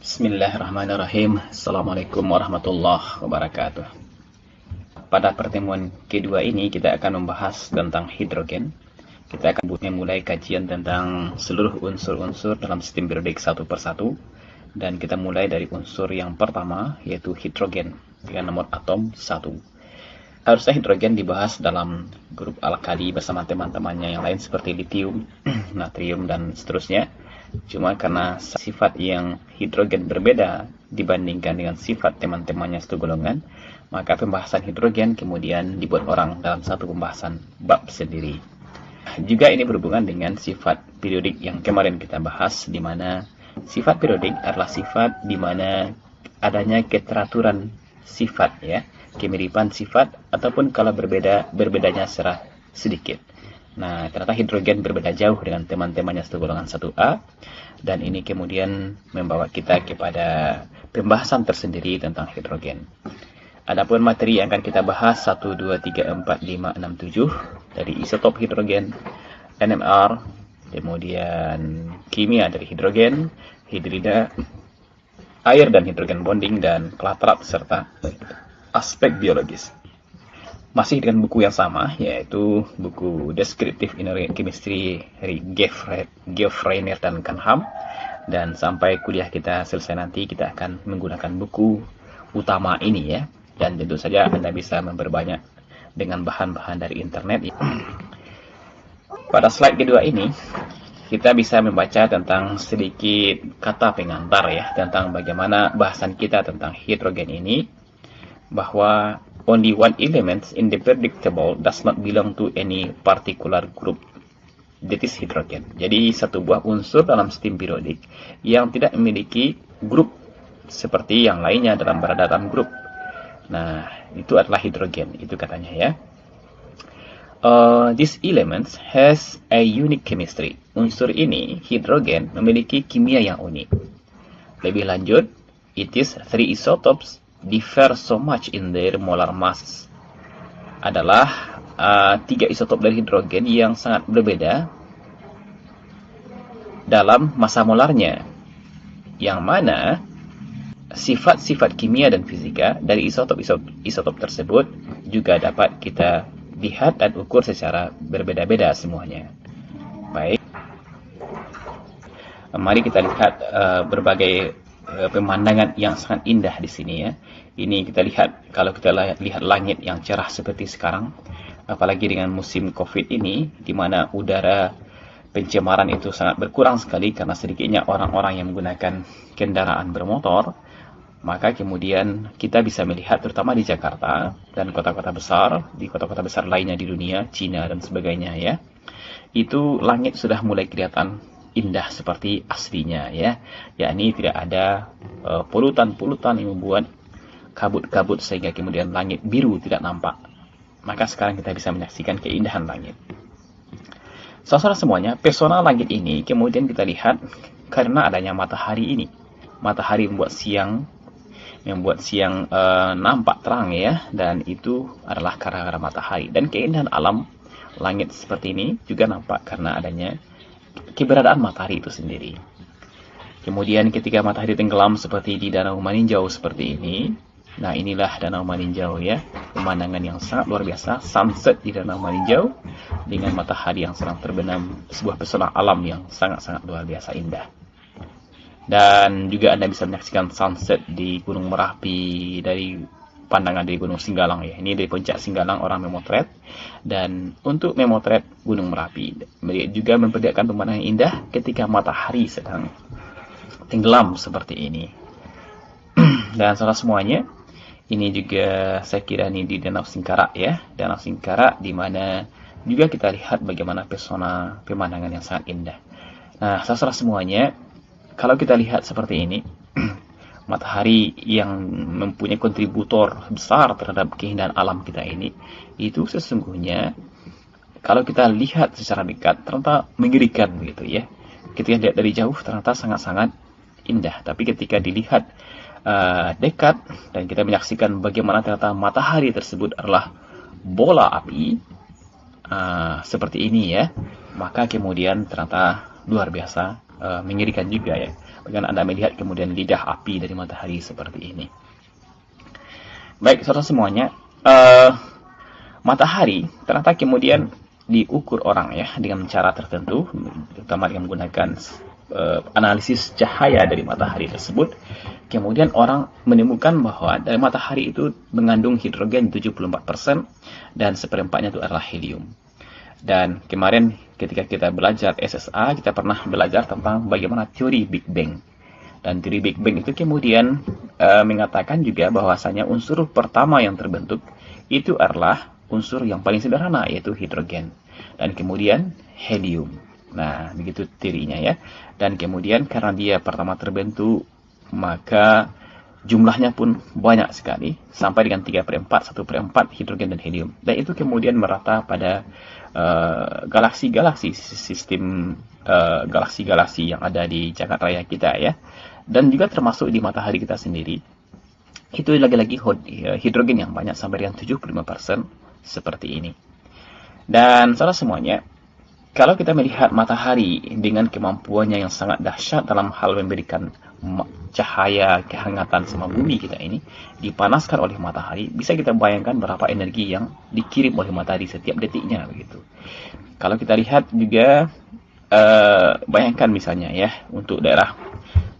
Bismillahirrahmanirrahim. Assalamualaikum warahmatullahi wabarakatuh. Pada pertemuan kedua ini kita akan membahas tentang hidrogen. Kita akan memulai kajian tentang seluruh unsur-unsur dalam sistem periodik satu persatu. Dan kita mulai dari unsur yang pertama, yaitu hidrogen dengan nomor atom 1. Harusnya hidrogen dibahas dalam grup alkali bersama teman-temannya yang lain seperti litium, natrium, dan seterusnya. Cuma karena sifat yang hidrogen berbeda dibandingkan dengan sifat teman-temannya satu golongan, maka pembahasan hidrogen kemudian dibuat orang dalam satu pembahasan bab sendiri. Juga ini berhubungan dengan sifat periodik yang kemarin kita bahas, di mana sifat periodik adalah sifat di mana adanya keteraturan sifat, ya, kemiripan sifat, ataupun kalau berbedanya secara sedikit. Nah, ternyata hidrogen berbeda jauh dengan teman-temannya satu golongan 1A, dan ini kemudian membawa kita kepada pembahasan tersendiri tentang hidrogen. Adapun materi yang akan kita bahas 1, 2, 3, 4, 5, 6, 7 dari isotop hidrogen, NMR, kemudian kimia dari hidrogen, hidrida, air dan hidrogen bonding, dan klatrat, serta aspek biologis. Masih dengan buku yang sama, yaitu buku Descriptive Inorganic Chemistry dari Geoffreiner dan Canham. Dan sampai kuliah kita selesai nanti, kita akan menggunakan buku utama ini, ya. Dan tentu saja Anda bisa memperbanyak dengan bahan-bahan dari internet. Pada slide kedua ini, kita bisa membaca tentang sedikit kata pengantar, ya, tentang bagaimana bahasan kita tentang hidrogen ini, bahwa only one element in the periodic table does not belong to any particular group, that is hydrogen. Jadi satu buah unsur dalam sistem periodik yang tidak memiliki grup seperti yang lainnya berada dalam grup. Nah, itu adalah hidrogen, itu katanya, ya. This element has a unique chemistry. Unsur ini, hidrogen, memiliki kimia yang unik. Lebih lanjut, it is three isotopes differ so much in their molar mass. Adalah tiga isotop dari hidrogen yang sangat berbeda dalam massa molarnya, yang mana sifat-sifat kimia dan fisika dari isotop tersebut juga dapat kita lihat dan ukur secara berbeda-beda semuanya. Baik, mari kita lihat berbagai pemandangan yang sangat indah di sini, ya. Ini kita lihat, kalau kita lihat langit yang cerah seperti sekarang, apalagi dengan musim Covid ini, di mana udara pencemaran itu sangat berkurang sekali karena sedikitnya orang-orang yang menggunakan kendaraan bermotor, maka kemudian kita bisa melihat, terutama di Jakarta dan kota-kota besar, di kota-kota besar lainnya di dunia, Cina dan sebagainya, ya, itu langit sudah mulai kelihatan indah seperti aslinya, ya, yakni tidak ada polutan-polutan yang membuat kabut-kabut sehingga kemudian langit biru tidak nampak. Maka sekarang kita bisa menyaksikan keindahan langit. Saudara semuanya, pesona langit ini kemudian kita lihat karena adanya matahari ini. Matahari membuat siang nampak terang, ya, dan itu adalah karena matahari. Dan keindahan alam langit seperti ini juga nampak karena adanya keberadaan matahari itu sendiri. Kemudian ketika matahari tenggelam seperti di Danau Maninjau seperti ini, nah inilah Danau Maninjau, ya, pemandangan yang sangat luar biasa, sunset di Danau Maninjau dengan matahari yang sedang terbenam, sebuah pesona alam yang sangat-sangat luar biasa indah. Dan juga Anda bisa menyaksikan sunset di Gunung Merapi dari pandangan dari Gunung Singgalang, ya. Ini dari puncak Singgalang orang memotret, dan untuk memotret Gunung Merapi juga memperlihatkan pemandangan indah ketika matahari sedang tenggelam seperti ini. Dan saudara semuanya, ini juga saya kira ini di Danau Singkarak, ya, Danau Singkarak, di mana juga kita lihat bagaimana pesona pemandangan yang sangat indah. Nah, saudara semuanya, kalau kita lihat seperti ini, matahari yang mempunyai kontributor besar terhadap keindahan alam kita ini, itu sesungguhnya kalau kita lihat secara dekat ternyata mengerikan, begitu, ya. Ketika lihat dari jauh ternyata sangat-sangat indah, tapi ketika dilihat dekat dan kita menyaksikan bagaimana ternyata matahari tersebut adalah bola api seperti ini, ya, maka kemudian ternyata luar biasa mengerikan juga, ya. dengan Anda melihat kemudian lidah api dari matahari seperti ini. Baik, saudara semuanya, matahari ternyata kemudian diukur orang ya dengan cara tertentu, terutama dengan menggunakan analisis cahaya dari matahari tersebut. Kemudian orang menemukan bahwa dari matahari itu mengandung hidrogen 74% dan seperempatnya itu adalah helium. Dan kemarin ketika kita belajar SSA, kita pernah belajar tentang bagaimana teori Big Bang. Dan teori Big Bang itu kemudian mengatakan juga bahwasanya unsur pertama yang terbentuk itu adalah unsur yang paling sederhana, yaitu hidrogen. Dan kemudian helium. Nah, begitu teorinya ya. Dan kemudian karena dia pertama terbentuk, maka jumlahnya pun banyak sekali, sampai dengan 3/4, 1/4 hidrogen dan helium. Dan itu kemudian merata pada galaksi-galaksi, sistem galaksi-galaksi yang ada di jagat raya kita ya. Dan juga termasuk di matahari kita sendiri. Itu lagi-lagi hidrogen yang banyak sampai dengan 75% seperti ini. Dan saudara semuanya, kalau kita melihat matahari dengan kemampuannya yang sangat dahsyat dalam hal memberikan cahaya, kehangatan sama bumi kita ini, dipanaskan oleh matahari, bisa kita bayangkan berapa energi yang dikirim oleh matahari setiap detiknya begitu. Kalau kita lihat juga, bayangkan misalnya ya, untuk daerah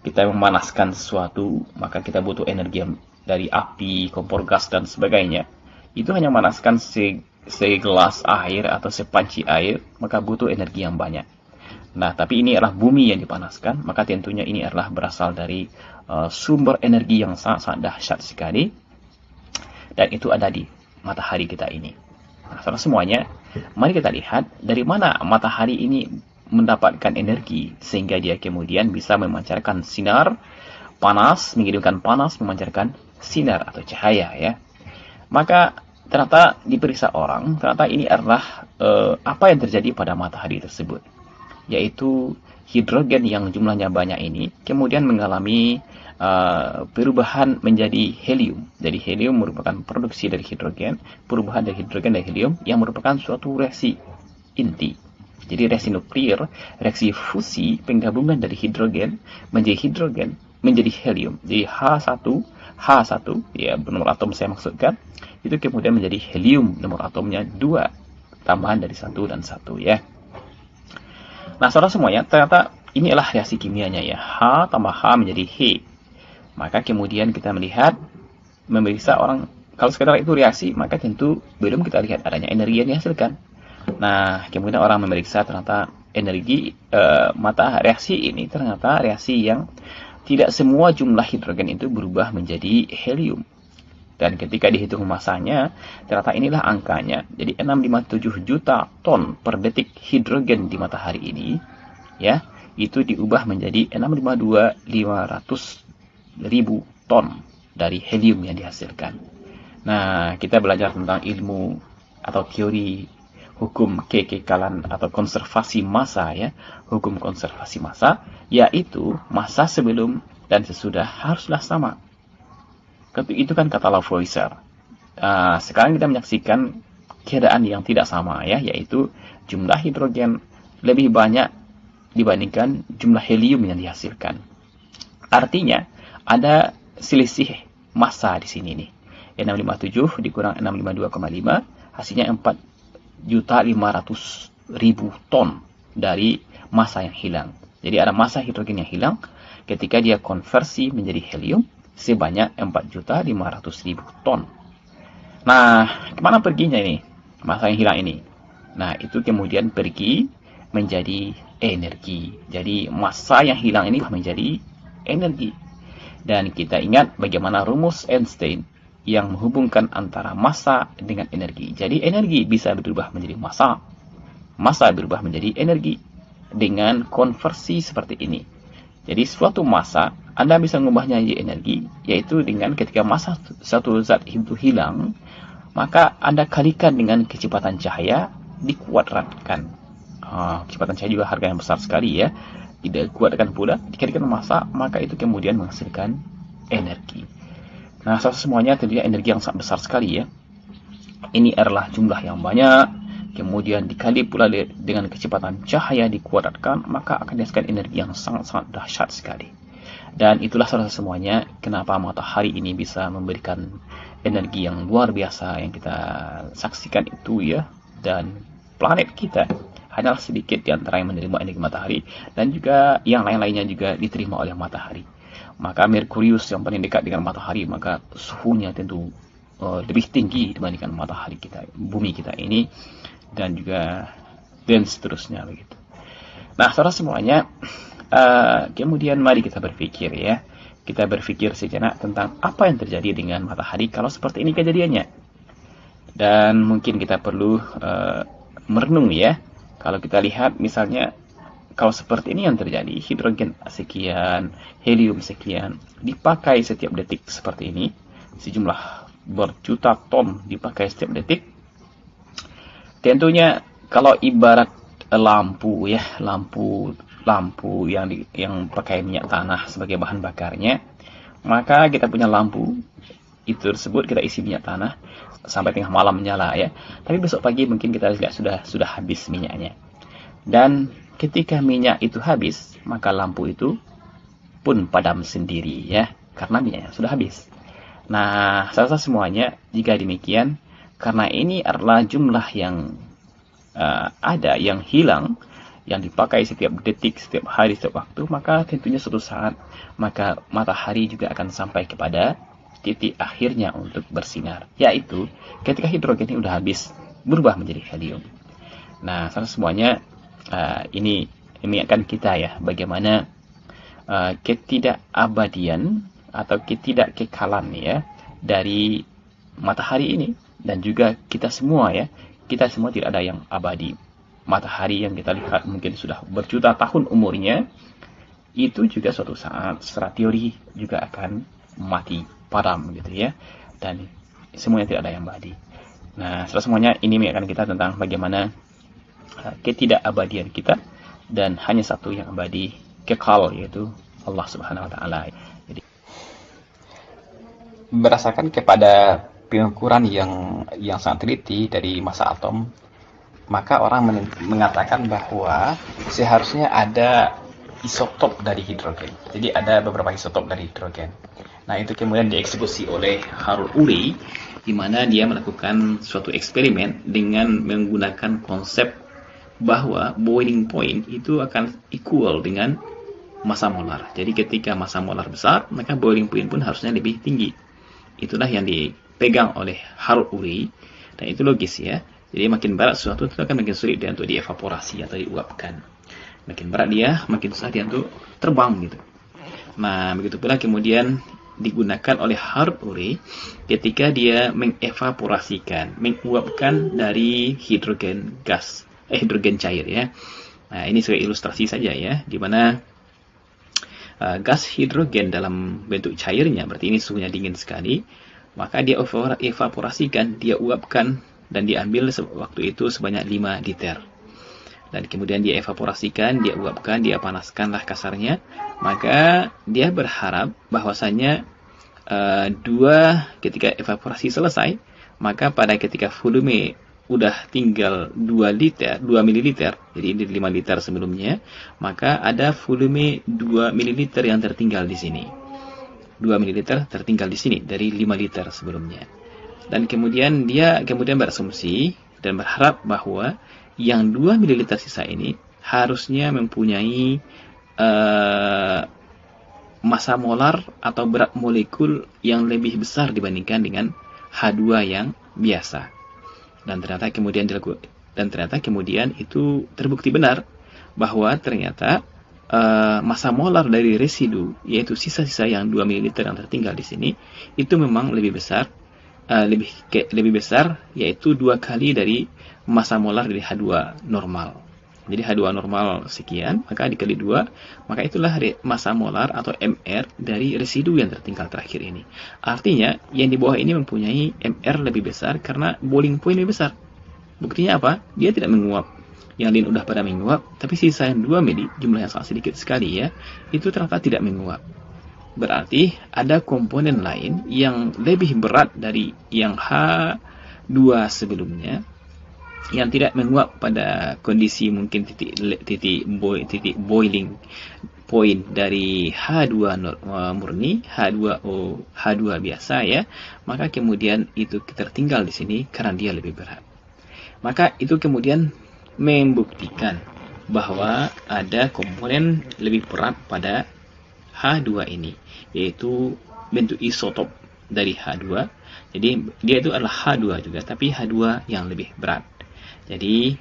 kita memanaskan sesuatu, maka kita butuh energi dari api, kompor gas dan sebagainya. Itu hanya memanaskan segelas air atau sepanci air, maka butuh energi yang banyak. Nah, tapi ini adalah bumi yang dipanaskan, maka tentunya ini adalah berasal dari sumber energi yang sangat-sangat dahsyat sekali, dan itu ada di matahari kita ini. Nah, saudara semuanya, mari kita lihat dari mana matahari ini mendapatkan energi, sehingga dia kemudian bisa memancarkan sinar panas, mengirimkan panas, memancarkan sinar atau cahaya ya. Maka ternyata diperiksa orang, ternyata ini adalah apa yang terjadi pada matahari tersebut, yaitu hidrogen yang jumlahnya banyak ini kemudian mengalami perubahan menjadi helium. Jadi helium merupakan produksi dari hidrogen, perubahan dari hidrogen dan helium yang merupakan suatu reaksi inti. Jadi reaksi nuklir, reaksi fusi, penggabungan dari hidrogen menjadi helium. Jadi H1 ya, nomor atom saya maksudkan, itu kemudian menjadi helium, nomor atomnya 2, tambahan dari 1 dan 1 ya. Nah, saudara semuanya, ternyata ini adalah reaksi kimianya ya. H tambah H menjadi He. Maka kemudian kita melihat, memeriksa orang, kalau sekedar itu reaksi, maka tentu belum kita lihat adanya energi yang dihasilkan. Nah, kemudian orang memeriksa ternyata energi reaksi ini ternyata reaksi yang tidak semua jumlah hidrogen itu berubah menjadi helium. Dan ketika dihitung masanya, ternyata inilah angkanya. Jadi 657 juta ton per detik hidrogen di matahari ini, ya, itu diubah menjadi 652.500.000 ton dari helium yang dihasilkan. Nah, kita belajar tentang ilmu atau teori hukum kekekalan atau konservasi massa ya, hukum konservasi massa, yaitu massa sebelum dan sesudah haruslah sama. Itu kan kata Lavoisier. Sekarang kita menyaksikan keadaan yang tidak sama ya, yaitu jumlah hidrogen lebih banyak dibandingkan jumlah helium yang dihasilkan. Artinya ada selisih massa di sini nih. 657 dikurang 652,5 hasilnya 4.500.000 ton dari massa yang hilang. Jadi ada massa hidrogen yang hilang ketika dia konversi menjadi helium sebanyak 4.500.000 ton. Nah, kemana perginya ini massa yang hilang ini? Nah, itu kemudian pergi menjadi energi. Jadi massa yang hilang ini menjadi energi. Dan kita ingat bagaimana rumus Einstein yang menghubungkan antara massa dengan energi. Jadi energi bisa berubah menjadi massa, massa berubah menjadi energi dengan konversi seperti ini. Jadi suatu massa Anda bisa mengubahnya menjadi energi, yaitu dengan ketika massa satu zat itu hilang, maka Anda kalikan dengan kecepatan cahaya dikuadratkan. Kecepatan cahaya juga harga yang besar sekali ya, tidak dikuadratkan pula, dikalikan massa, maka itu kemudian menghasilkan energi. Nah, semuanya tentunya energi yang sangat besar sekali ya. Ini adalah jumlah yang banyak, kemudian dikali pula dengan kecepatan cahaya dikuadratkan, maka akan dihasilkan energi yang sangat-sangat dahsyat sekali. Dan itulah salah satu semuanya kenapa matahari ini bisa memberikan energi yang luar biasa yang kita saksikan itu ya. Dan planet kita hanyalah sedikit di antara yang menerima energi matahari, dan juga yang lain-lainnya juga diterima oleh matahari. Maka Merkurius yang paling dekat dengan matahari, maka suhunya tentu lebih tinggi dibandingkan matahari kita, bumi kita ini, dan juga dan seterusnya begitu. Nah, saudara semuanya, kemudian mari kita berpikir ya. Kita berpikir sejenak tentang apa yang terjadi dengan matahari kalau seperti ini kejadiannya. Dan mungkin kita perlu merenung ya. Kalau kita lihat misalnya, kalau seperti ini yang terjadi, hidrogen sekian, helium sekian, dipakai setiap detik seperti ini, sejumlah berjuta ton dipakai setiap detik. Tentunya kalau ibarat lampu ya, lampu yang pakai minyak tanah sebagai bahan bakarnya, maka kita punya lampu itu tersebut, kita isi minyak tanah sampai tengah malam menyala ya. Tapi besok pagi mungkin kita lihat sudah habis minyaknya. Dan ketika minyak itu habis, maka lampu itu pun padam sendiri ya, karena minyaknya sudah habis. Nah, saya rasa semuanya jika demikian, karena ini adalah jumlah yang ada, yang hilang, yang dipakai setiap detik, setiap hari, setiap waktu, maka tentunya suatu saat maka matahari juga akan sampai kepada titik akhirnya untuk bersinar, yaitu ketika hidrogen ini sudah habis berubah menjadi helium. Nah, semuanya ini mengingatkan kita ya, bagaimana ketidakabadian atau ketidakkekalan ya dari matahari ini, dan juga kita semua ya. Kita semua tidak ada yang abadi. Matahari yang kita lihat mungkin sudah berjuta tahun umurnya, itu juga suatu saat secara teori juga akan mati, padam gitu ya. Dan semuanya tidak ada yang abadi. Nah, semuanya ini mengingatkan kita tentang bagaimana ketidakabadian kita, dan hanya satu yang abadi, kekal, yaitu Allah Subhanahu wa taala. Jadi berdasarkan kepada pengukuran yang sangat teliti dari massa atom, maka orang mengatakan bahwa seharusnya ada isotop dari hidrogen. Jadi ada beberapa isotop dari hidrogen. Nah, itu kemudian dieksekusi oleh Harold Urey, di mana dia melakukan suatu eksperimen dengan menggunakan konsep bahwa boiling point itu akan equal dengan massa molar. Jadi ketika massa molar besar, maka boiling point pun harusnya lebih tinggi. Itulah yang dipegang oleh Harold Urey, dan itu logis ya. Jadi makin berat sesuatu itu akan makin sulit dia untuk dievaporasi atau diuapkan. Makin berat dia, makin susah dia untuk terbang gitu. Nah, begitu pula kemudian digunakan oleh Harold Urey ketika dia mengevaporasikan, menguapkan dari hidrogen gas, hidrogen cair ya. Nah, ini sebagai ilustrasi saja ya, di mana gas hidrogen dalam bentuk cairnya, berarti ini suhunya dingin sekali, maka dia evaporasikan, dia uapkan, dan diambil waktu itu sebanyak 5 liter. Dan kemudian dia evaporasikan, dia uapkan, dia panaskanlah kasarnya, maka dia berharap bahwasanya ketika evaporasi selesai, maka pada ketika volume udah tinggal 2 mililiter, jadi ini 5 liter sebelumnya, maka ada volume 2 mililiter yang tertinggal di sini. 2 mililiter tertinggal di sini dari 5 liter sebelumnya. Dan kemudian dia berasumsi dan berharap bahwa yang 2 mililiter sisa ini harusnya mempunyai massa molar atau berat molekul yang lebih besar dibandingkan dengan H2 yang biasa. Dan ternyata kemudian itu terbukti benar, bahwa ternyata massa molar dari residu, yaitu sisa-sisa yang 2 ml yang tertinggal di sini, itu memang lebih besar, yaitu 2 kali dari massa molar dari H2 normal. Jadi H2 normal sekian, maka dikali 2, maka itulah massa molar atau MR dari residu yang tertinggal terakhir ini. Artinya, yang di bawah ini mempunyai MR lebih besar karena boiling point lebih besar. Buktinya apa? Dia tidak menguap. Yang lain udah pada menguap, tapi sisa yang 2 mili, jumlah yang sangat sedikit sekali ya, itu ternyata tidak menguap. Berarti ada komponen lain yang lebih berat dari yang H2 sebelumnya, yang tidak menguap pada kondisi mungkin titik boiling poin dari H2 murni, H2O, H2 biasa ya, maka kemudian itu tertinggal di sini karena dia lebih berat. Maka itu kemudian membuktikan bahwa ada komponen lebih berat pada H2 ini, yaitu bentuk isotop dari H2. Jadi dia itu adalah H2 juga, tapi H2 yang lebih berat. Jadi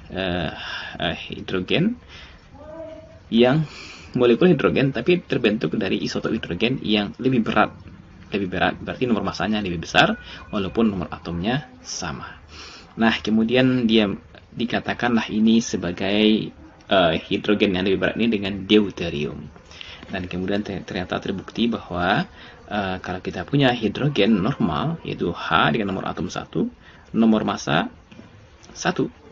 hidrogen yang molekul hidrogen tapi terbentuk dari isotop hidrogen yang lebih berat. Lebih berat berarti nomor masanya lebih besar walaupun nomor atomnya sama. Nah, kemudian dia dikatakanlah ini sebagai hidrogen yang lebih berat ini dengan deuterium. Dan kemudian ternyata terbukti bahwa kalau kita punya hidrogen normal, yaitu H dengan nomor atom 1, nomor massa 1,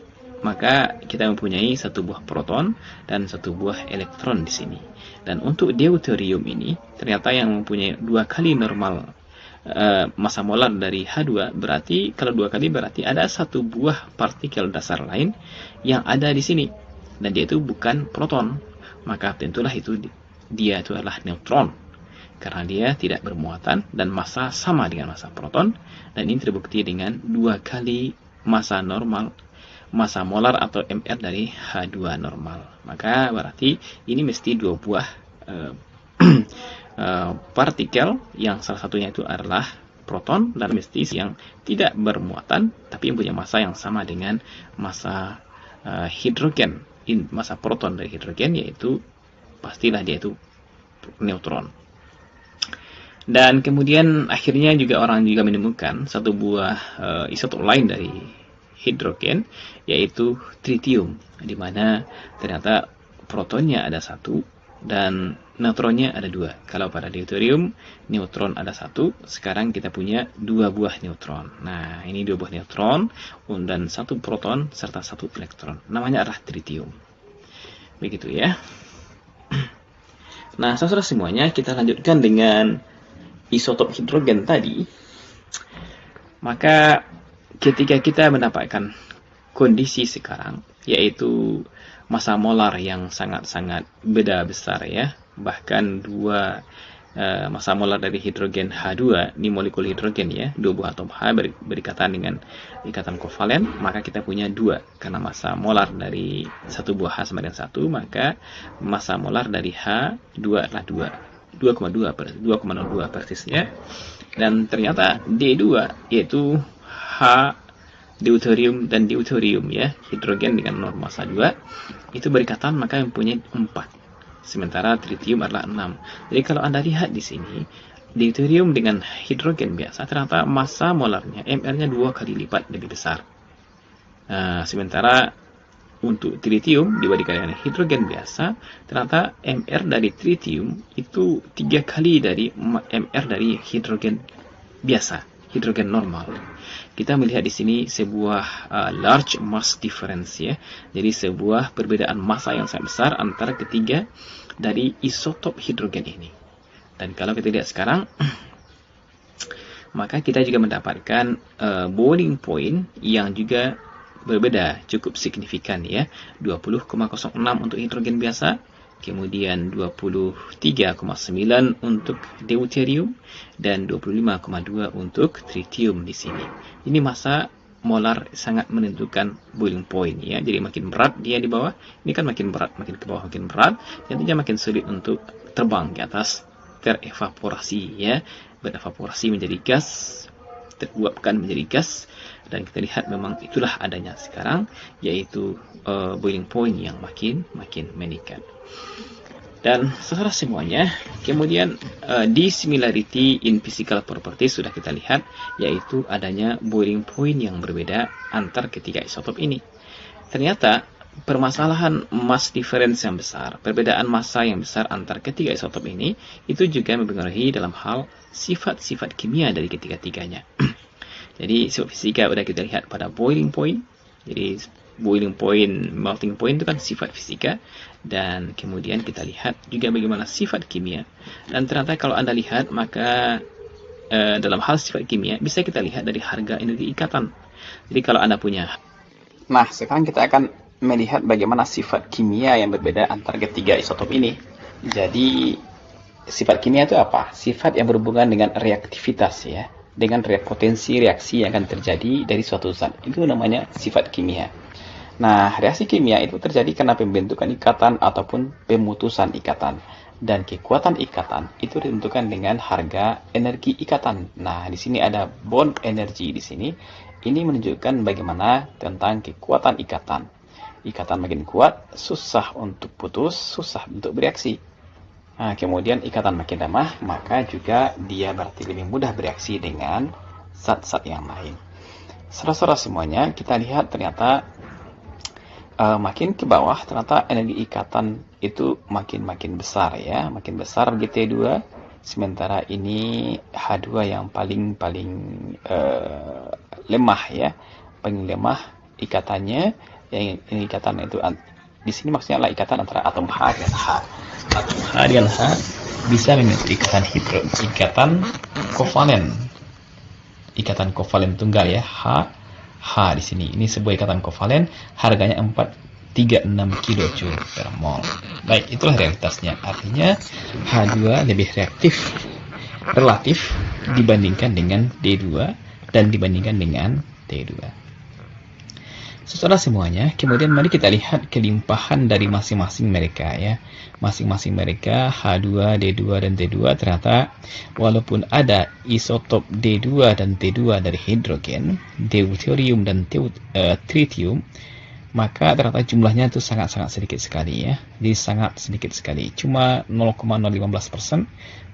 maka kita mempunyai satu buah proton dan satu buah elektron di sini. Dan untuk deuterium ini, ternyata yang mempunyai 2 kali normal massa molar dari H2, berarti kalau 2 kali berarti ada satu buah partikel dasar lain yang ada di sini. Dan dia itu bukan proton, maka tentulah dia itu adalah neutron. Karena dia tidak bermuatan dan massa sama dengan massa proton, dan ini terbukti dengan 2 kali massa normal, massa molar atau mR dari H2 normal. Maka berarti ini mesti 2 buah partikel yang salah satunya itu adalah proton dan mesti yang tidak bermuatan tapi yang punya massa yang sama dengan massa hidrogen, massa proton dari hidrogen, yaitu pastilah dia itu neutron. Dan kemudian akhirnya juga orang juga menemukan satu buah isotop lain dari hidrogen, yaitu tritium, di mana ternyata protonnya ada 1 dan neutronnya ada 2. Kalau pada deuterium neutron ada 1, sekarang kita punya 2 buah neutron. Nah, ini 2 buah neutron dan 1 proton serta 1 elektron. Namanya adalah tritium. Begitu ya. Nah, saudara semuanya, kita lanjutkan dengan isotop hidrogen tadi. Maka ketika kita mendapatkan kondisi sekarang, yaitu massa molar yang sangat-sangat beda besar ya, bahkan 2 massa molar dari hidrogen H2, ini molekul hidrogen ya, 2 buah atom H berikatan dengan ikatan kovalen, maka kita punya 2, karena massa molar dari satu buah H sama dengan 1, maka massa molar dari H2 adalah 2,02 persisnya. Dan ternyata D2, yaitu H deuterium dan deuterium ya, hidrogen dengan norma massa 2, itu berikatan maka mempunyai 4. Sementara tritium adalah 6. Jadi kalau Anda lihat di sini, deuterium dengan hidrogen biasa ternyata massa molarnya mR-nya 2 kali lipat lebih besar. Sementara untuk tritium dibandingkan dengan hidrogen biasa, ternyata mR dari tritium itu 3 kali dari mR dari hidrogen biasa, hidrogen normal. Kita melihat di sini sebuah large mass difference ya. Jadi sebuah perbedaan massa yang sangat besar antara ketiga dari isotop hidrogen ini. Dan kalau kita lihat sekarang, maka kita juga mendapatkan boiling point yang juga berbeda cukup signifikan ya. 20,06 untuk hidrogen biasa, kemudian 23,9 untuk deuterium dan 25,2 untuk tritium di sini. Ini massa molar sangat menentukan boiling point ya. Jadi makin berat dia di bawah, ini kan makin berat, makin ke bawah makin berat, nantinya makin sulit untuk terbang ke atas, terevaporasi ya, berevaporasi menjadi gas, teruapkan menjadi gas. Dan kita lihat memang itulah adanya sekarang, yaitu boiling point yang makin meningkat. Dan saudara semuanya, kemudian dissimilarity in physical properties sudah kita lihat, yaitu adanya boiling point yang berbeda antar ketiga isotop ini. Ternyata permasalahan mass difference yang besar, perbedaan massa yang besar antar ketiga isotop ini, itu juga mempengaruhi dalam hal sifat-sifat kimia dari ketiga-tiganya. Jadi sifat fisika sudah kita lihat pada boiling point. Jadi boiling point, melting point itu kan sifat fisika. Dan kemudian kita lihat juga bagaimana sifat kimia. Dan ternyata kalau Anda lihat, maka dalam hal sifat kimia bisa kita lihat dari harga energi ikatan. Jadi kalau Anda punya. Nah, sekarang kita akan melihat bagaimana sifat kimia yang berbeda antara ketiga isotop ini. Jadi sifat kimia itu apa? Sifat yang berhubungan dengan reaktivitas ya, dengan potensi reaksi yang akan terjadi dari suatu zat. Itu namanya sifat kimia. Nah, reaksi kimia itu terjadi karena pembentukan ikatan ataupun pemutusan ikatan. Dan kekuatan ikatan itu ditentukan dengan harga energi ikatan. Nah, di sini ada bond energy di sini. Ini menunjukkan bagaimana tentang kekuatan ikatan. Ikatan makin kuat, susah untuk putus, susah untuk bereaksi. Nah, kemudian ikatan makin lemah, maka juga dia berarti lebih mudah bereaksi dengan zat-zat yang lain. Saudara-saudara semuanya, kita lihat ternyata makin ke bawah, ternyata energi ikatan itu makin besar ya, makin besar GT2. Sementara ini H2 yang paling lemah ya, paling lemah ikatannya. Yang ikatan itu di sini maksudnya adalah ikatan antara atom H dan H. Atom H dengan H bisa membentuk ikatan kovalen. Ikatan kovalen tunggal ya, H di sini. Ini sebuah ikatan kovalen, harganya 436 kJ per mol. Baik, itulah realitasnya. Artinya H2 lebih reaktif relatif dibandingkan dengan D2 dan dibandingkan dengan T2. Saudara semuanya, kemudian mari kita lihat kelimpahan dari masing-masing mereka ya. Masing-masing mereka H2, D2 dan T2 ternyata walaupun ada isotop D2 dan T2 dari hidrogen, deuterium dan tritium, maka ternyata jumlahnya itu sangat-sangat sedikit sekali ya. Jadi sangat sedikit sekali, cuma 0,015%,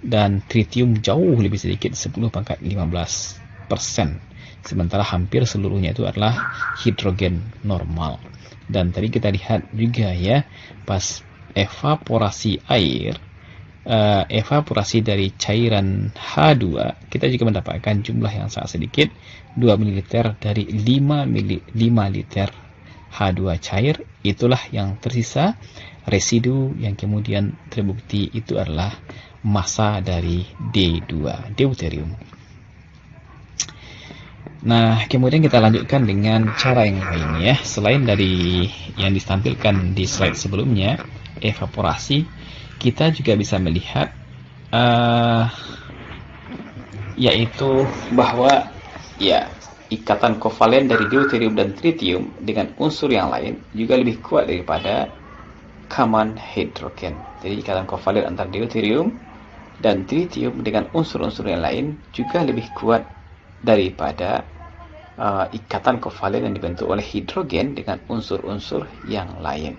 dan tritium jauh lebih sedikit, 10⁻15%. Sementara hampir seluruhnya itu adalah hidrogen normal. Dan tadi kita lihat juga ya, pas evaporasi air, evaporasi dari cairan H2, kita juga mendapatkan jumlah yang sangat sedikit, 2 ml dari 5 liter H2 cair. Itulah yang tersisa, residu yang kemudian terbukti itu adalah massa dari D2, deuterium. Nah, kemudian kita lanjutkan dengan cara yang lain ya. Selain dari yang ditampilkan di slide sebelumnya, evaporasi, kita juga bisa melihat yaitu bahwa ya, ikatan kovalen dari deuterium dan tritium dengan unsur yang lain juga lebih kuat daripada common hydrogen. Jadi ikatan kovalen antara deuterium dan tritium dengan unsur-unsur yang lain juga lebih kuat daripada ikatan kovalen yang dibentuk oleh hidrogen dengan unsur-unsur yang lain.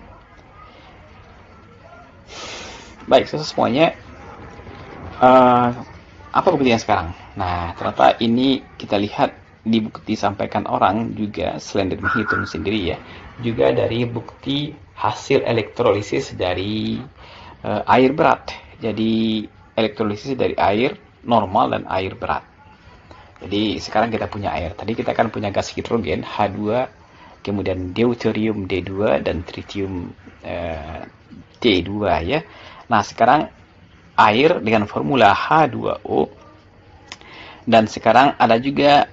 Baik, semuanya, apa buktinya sekarang? Nah, ternyata ini kita lihat di bukti disampaikan orang juga, selain dari menghitung sendiri ya, juga dari bukti hasil elektrolisis dari air berat. Jadi elektrolisis dari air normal dan air berat. Jadi sekarang kita punya air. Tadi kita akan punya gas hidrogen H2, kemudian deuterium D2 dan tritium T2 ya. Nah, sekarang air dengan formula H2O, dan sekarang ada juga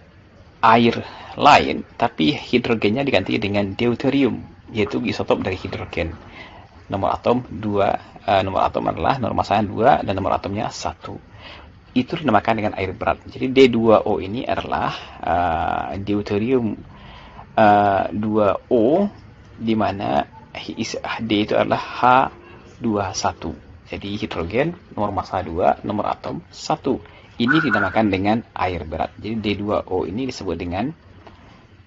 air lain tapi hidrogennya diganti dengan deuterium, yaitu isotop dari hidrogen. Nomor atom 2, nomor atom adalah nomor masanya 2 dan nomor atomnya 1. Itu dinamakan dengan air berat. Jadi D2O ini adalah deuterium 2O, di mana D itu adalah H21. Jadi hidrogen, nomor massa 2, nomor atom 1. Ini dinamakan dengan air berat. Jadi D2O ini disebut dengan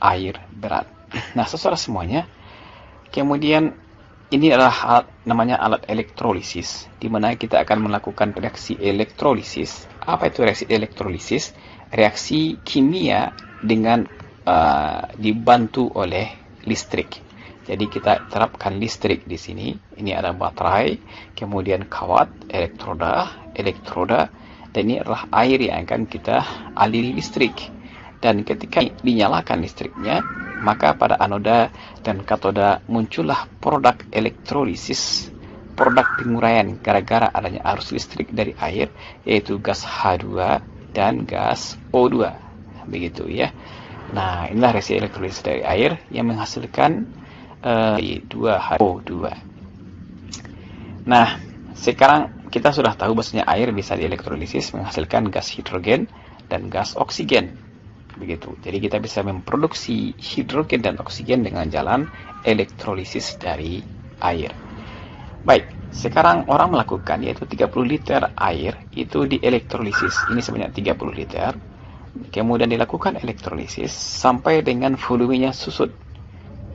air berat. Nah, saudara semuanya, kemudian ini adalah namanya alat elektrolisis, di mana kita akan melakukan reaksi elektrolisis. Apa itu reaksi elektrolisis? Reaksi kimia dengan dibantu oleh listrik. Jadi kita terapkan listrik di sini. Ini ada baterai, kemudian kawat, elektroda, dan ini adalah air yang akan kita aliri listrik. Dan ketika dinyalakan listriknya, maka pada anoda dan katoda muncullah produk elektrolisis, produk penguraian gara-gara adanya arus listrik dari air, yaitu gas H2 dan gas O2. Begitu ya. Nah, inilah reaksi elektrolisis dari air yang menghasilkan 2H2O2. Nah, sekarang kita sudah tahu bahwasanya air bisa dielektrolisis menghasilkan gas hidrogen dan gas oksigen. Begitu. Jadi kita bisa memproduksi hidrogen dan oksigen dengan jalan elektrolisis dari air. Baik, sekarang orang melakukan yaitu 30 liter air itu dielektrolisis. Ini sebanyak 30 liter. Kemudian dilakukan elektrolisis sampai dengan volumenya susut.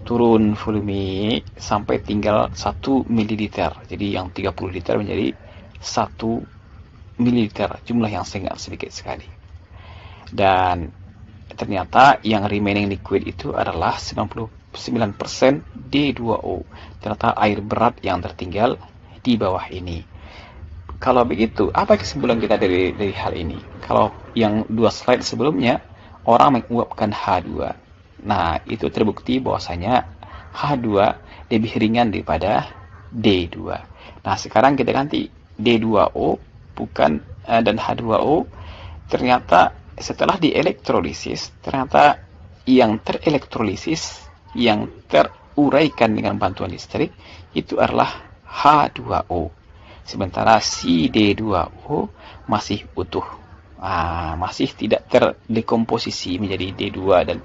Turun volume sampai tinggal 1 mililiter. Jadi yang 30 liter menjadi 1 mililiter, jumlah yang sangat sedikit sekali. Dan ternyata yang remaining liquid itu adalah 99% D2O. Ternyata air berat yang tertinggal di bawah ini. Kalau begitu, apa kesimpulan kita dari hal ini? Kalau yang 2 slide sebelumnya, orang menguapkan H2. Nah, itu terbukti bahwasanya H2 lebih ringan daripada D2. Nah, sekarang kita ganti D2O bukan dan H2O. Ternyata setelah dielektrolisis, ternyata yang terelektrolisis, yang teruraikan dengan bantuan listrik itu adalah H2O. Sementara si D2O masih utuh. Masih tidak terdekomposisi menjadi D2 dan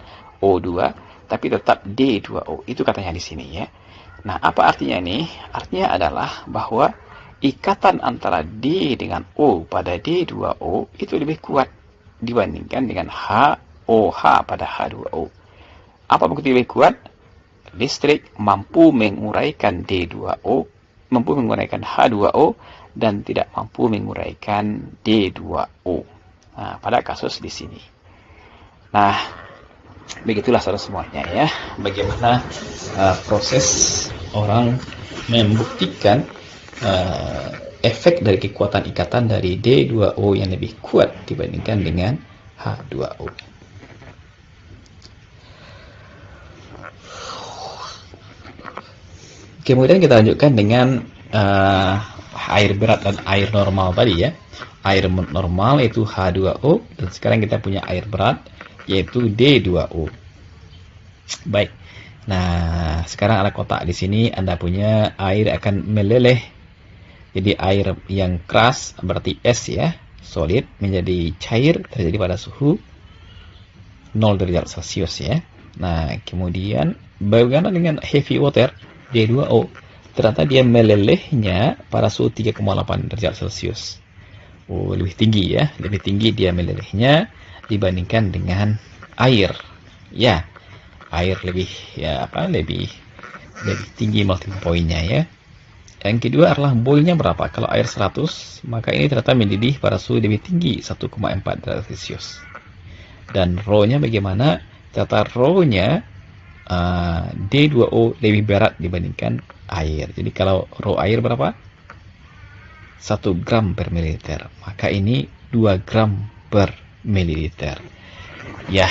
O2, tapi tetap D2O. Itu katanya di sini ya. Nah, apa artinya ini? Artinya adalah bahwa ikatan antara D dengan O pada D2O itu lebih kuat dibandingkan dengan HOH pada H2O. Apa bukti lebih kuat? Listrik mampu menguraikan D2O, mampu menguraikan H2O, dan tidak mampu menguraikan D2O. Nah, pada kasus di sini. Nah, begitulah saudara semuanya ya, bagaimana proses orang membuktikan efek dari kekuatan ikatan dari D2O yang lebih kuat dibandingkan dengan H2O. Kemudian kita lanjutkan dengan air berat dan air normal tadi ya. Air normal itu H2O, dan sekarang kita punya air berat yaitu D2O. Baik. Nah, sekarang ada kotak di sini. Anda punya air akan meleleh. Jadi air yang keras berarti es ya, solid, menjadi cair terjadi pada suhu 0 derajat Celcius ya. Nah, kemudian bagaimana dengan heavy water D2O? Ternyata dia melelehnya pada suhu 3,8 derajat Celcius. Oh, lebih tinggi ya, lebih tinggi dia melelehnya dibandingkan dengan air. Ya, air lebih tinggi melting point-nya ya. Yang kedua adalah boilnya berapa? Kalau air 100, maka ini ternyata mendidih pada suhu lebih tinggi 1,4 derajat Celcius. Dan rho-nya bagaimana? Ternyata rho-nya D2O lebih berat dibandingkan air. Jadi kalau rho air berapa? 1 gram per mililiter. Maka ini 2 gram per mililiter. Ya,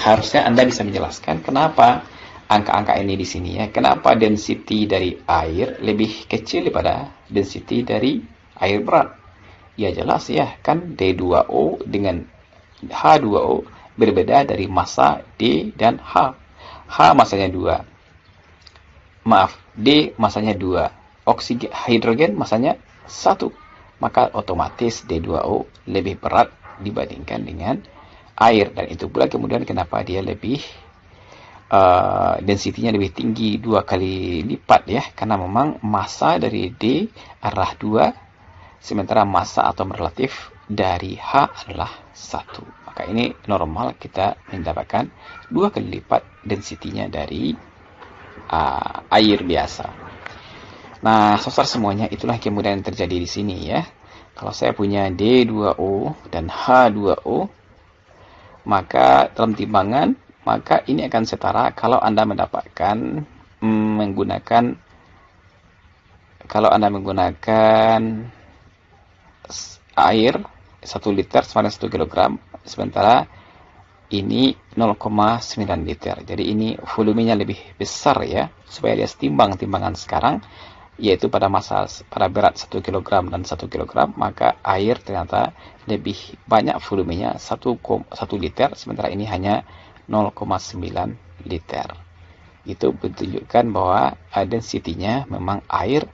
harusnya Anda bisa menjelaskan kenapa angka-angka ini di sini ya. Kenapa density dari air lebih kecil daripada density dari air berat? Ya jelas ya, kan D2O dengan H2O berbeda dari massa D dan H. H masanya 2. Maaf, D masanya 2. Oksigen hidrogen masanya 1. Maka otomatis D2O lebih berat dibandingkan dengan air, dan itu pula kemudian kenapa dia lebih density-nya lebih tinggi 2 kali lipat ya, karena memang massa dari D adalah 2, sementara massa atom relatif dari H adalah 1. Maka ini normal kita mendapatkan 2 kali lipat density-nya dari air biasa. Nah, saudara semuanya, itulah kemudian yang terjadi di sini ya. Kalau saya punya D2O dan H2O, maka dalam timbangan, maka ini akan setara kalau Anda mendapatkan menggunakan air 1 liter sama dengan 1 kilogram, sementara ini 0,9 liter. Jadi ini volumenya lebih besar ya, supaya dia setimbang timbangan sekarang, yaitu pada berat 1 kg dan 1 kg, maka air ternyata lebih banyak volumenya 1 liter, sementara ini hanya 0,9 liter. Itu menunjukkan bahwa density-nya memang air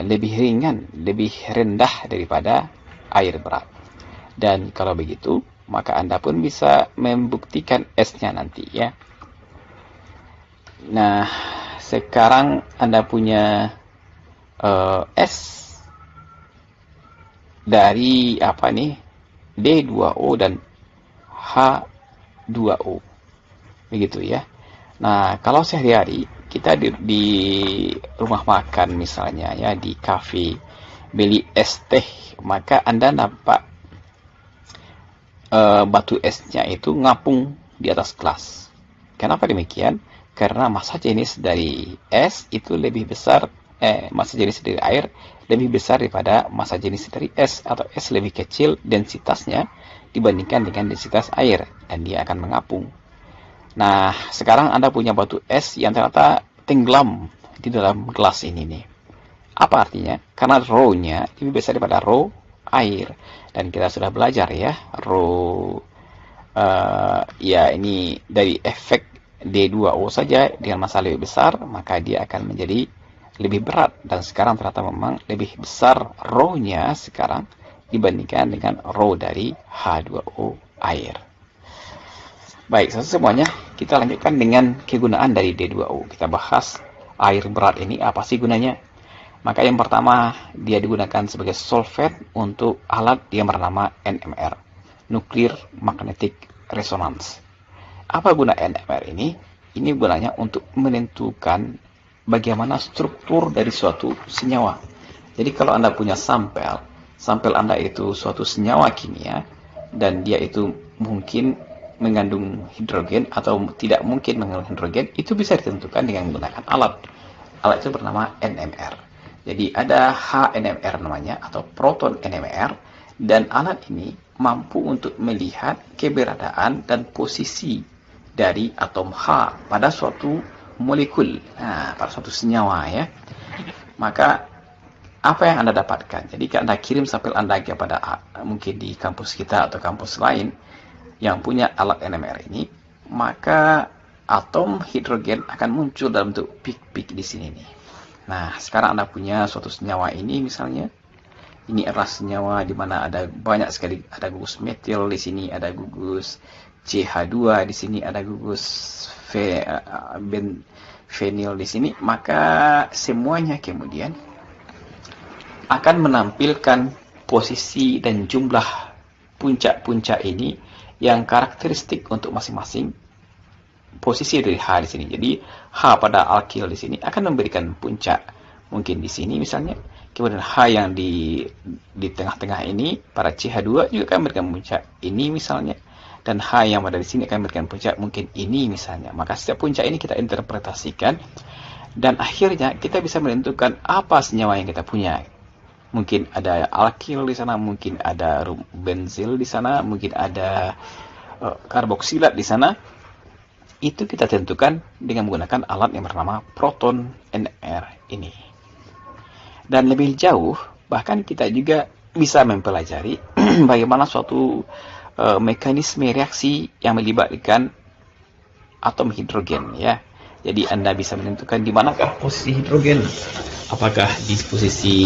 lebih ringan, lebih rendah daripada air berat. Dan kalau begitu, maka Anda pun bisa membuktikan S-nya nanti ya. Nah, sekarang Anda punya S dari apa nih? D2O dan H2O. Begitu ya. Nah, kalau sehari-hari kita di rumah makan misalnya ya, di kafe beli es teh, maka Anda nampak batu esnya itu ngapung di atas gelas. Kenapa demikian? Karena massa jenis dari es itu lebih besar, massa jenis dari air lebih besar daripada massa jenis dari es, atau es lebih kecil densitasnya dibandingkan dengan densitas air, dan dia akan mengapung. Nah, sekarang Anda punya batu es yang ternyata tenggelam di dalam gelas ini nih. Apa artinya? Karena rho-nya lebih besar daripada rho air. Dan kita sudah belajar ya, rho ya ini dari efek D2O saja dengan massa lebih besar, maka dia akan menjadi lebih berat. Dan sekarang ternyata memang lebih besar rho-nya sekarang dibandingkan dengan rho dari H2O air. Baik, semuanya kita lanjutkan dengan kegunaan dari D2O. Kita bahas air berat ini apa sih gunanya. Maka yang pertama, dia digunakan sebagai solvent untuk alat yang bernama NMR, Nuclear Magnetic Resonance. Apa guna NMR ini? Ini gunanya untuk menentukan bagaimana struktur dari suatu senyawa. Jadi kalau Anda punya sampel Anda itu suatu senyawa kimia, dan dia itu mungkin mengandung hidrogen atau tidak mungkin mengandung hidrogen, itu bisa ditentukan dengan menggunakan alat. Alat itu bernama NMR. Jadi ada HNMR namanya, atau proton NMR, dan alat ini mampu untuk melihat keberadaan dan posisi dari atom H pada suatu molekul, pada suatu senyawa ya. Maka apa yang Anda dapatkan? Jadi Anda kirim sampel Anda kepada mungkin di kampus kita atau kampus lain yang punya alat NMR ini, maka atom hidrogen akan muncul dalam bentuk pik-pik di sini nih. Nah, sekarang Anda punya suatu senyawa ini misalnya. Ini adalah senyawa di mana ada banyak sekali, ada gugus metil di sini, ada gugus CH2 di sini, ada gugus fenil di sini. Maka semuanya kemudian akan menampilkan posisi dan jumlah puncak-puncak ini yang karakteristik untuk masing-masing posisi dari H di sini. Jadi H pada alkil di sini akan memberikan puncak mungkin di sini misalnya. Kemudian H yang di tengah-tengah ini pada CH2 juga akan memberikan puncak ini misalnya. Dan H yang pada di sini akan memberikan puncak mungkin ini misalnya. Maka setiap puncak ini kita interpretasikan, dan akhirnya kita bisa menentukan apa senyawa yang kita punya. Mungkin ada alkil di sana, mungkin ada benzil di sana, mungkin ada karboksilat di sana. Itu kita tentukan dengan menggunakan alat yang bernama proton NMR ini. Dan lebih jauh, bahkan kita juga bisa mempelajari bagaimana suatu mekanisme reaksi yang melibatkan atom hidrogen ya. Jadi Anda bisa menentukan di manakah posisi hidrogen. Apakah di posisi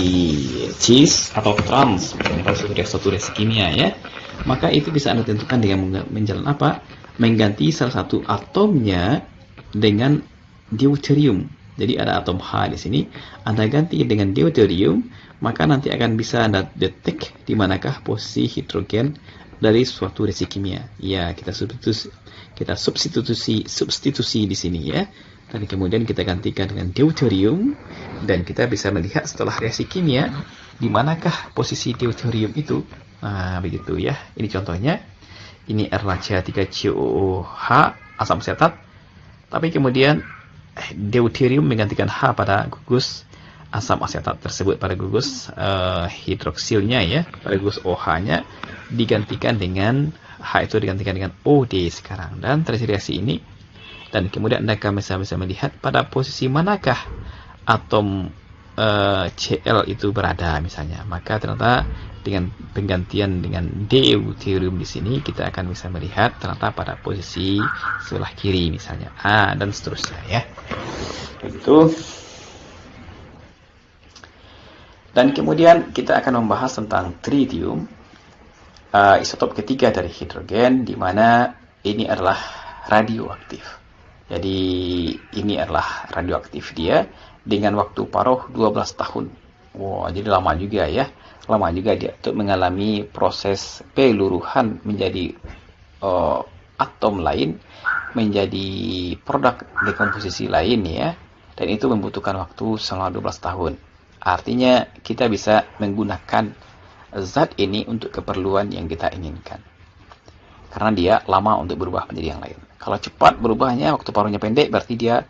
cis atau trans, kalau suatu reaksi kimia ya. Maka itu bisa Anda tentukan dengan menjalan apa? Mengganti salah satu atomnya dengan deuterium. Jadi ada atom H di sini, Anda ganti dengan deuterium, maka nanti akan bisa Anda detek di manakah posisi hidrogen dari suatu reaksi kimia. Ya, kita substitusi di sini ya. Dan kemudian kita gantikan dengan deuterium, dan kita bisa melihat setelah reaksi kimia di manakah posisi deuterium itu. Nah, begitu ya. Ini contohnya. Ini RCH3COOH asam asetat, tapi kemudian deuterium menggantikan H pada gugus asam asetat tersebut, pada gugus hidroksilnya ya, pada gugus OH-nya digantikan dengan H itu digantikan dengan OD sekarang, dan terjadi reaksi ini. Dan kemudian Anda akan bisa melihat pada posisi manakah atom Cl itu berada misalnya. Maka ternyata dengan penggantian dengan deuterium di sini, kita akan bisa melihat ternyata pada posisi sebelah kiri misalnya, dan seterusnya ya. Begitu. Dan kemudian kita akan membahas tentang tritium, isotop ketiga dari hidrogen, di mana ini adalah radioaktif. Jadi ini adalah radioaktif dia dengan waktu paruh 12 tahun. Wah, jadi lama juga ya. Lama juga dia untuk mengalami proses peluruhan menjadi atom lain, menjadi produk dekomposisi lain ya. Dan itu membutuhkan waktu selama 12 tahun. Artinya kita bisa menggunakan zat ini untuk keperluan yang kita inginkan. Karena dia lama untuk berubah menjadi yang lain. Kalau cepat berubahnya, waktu paruhnya pendek, berarti dia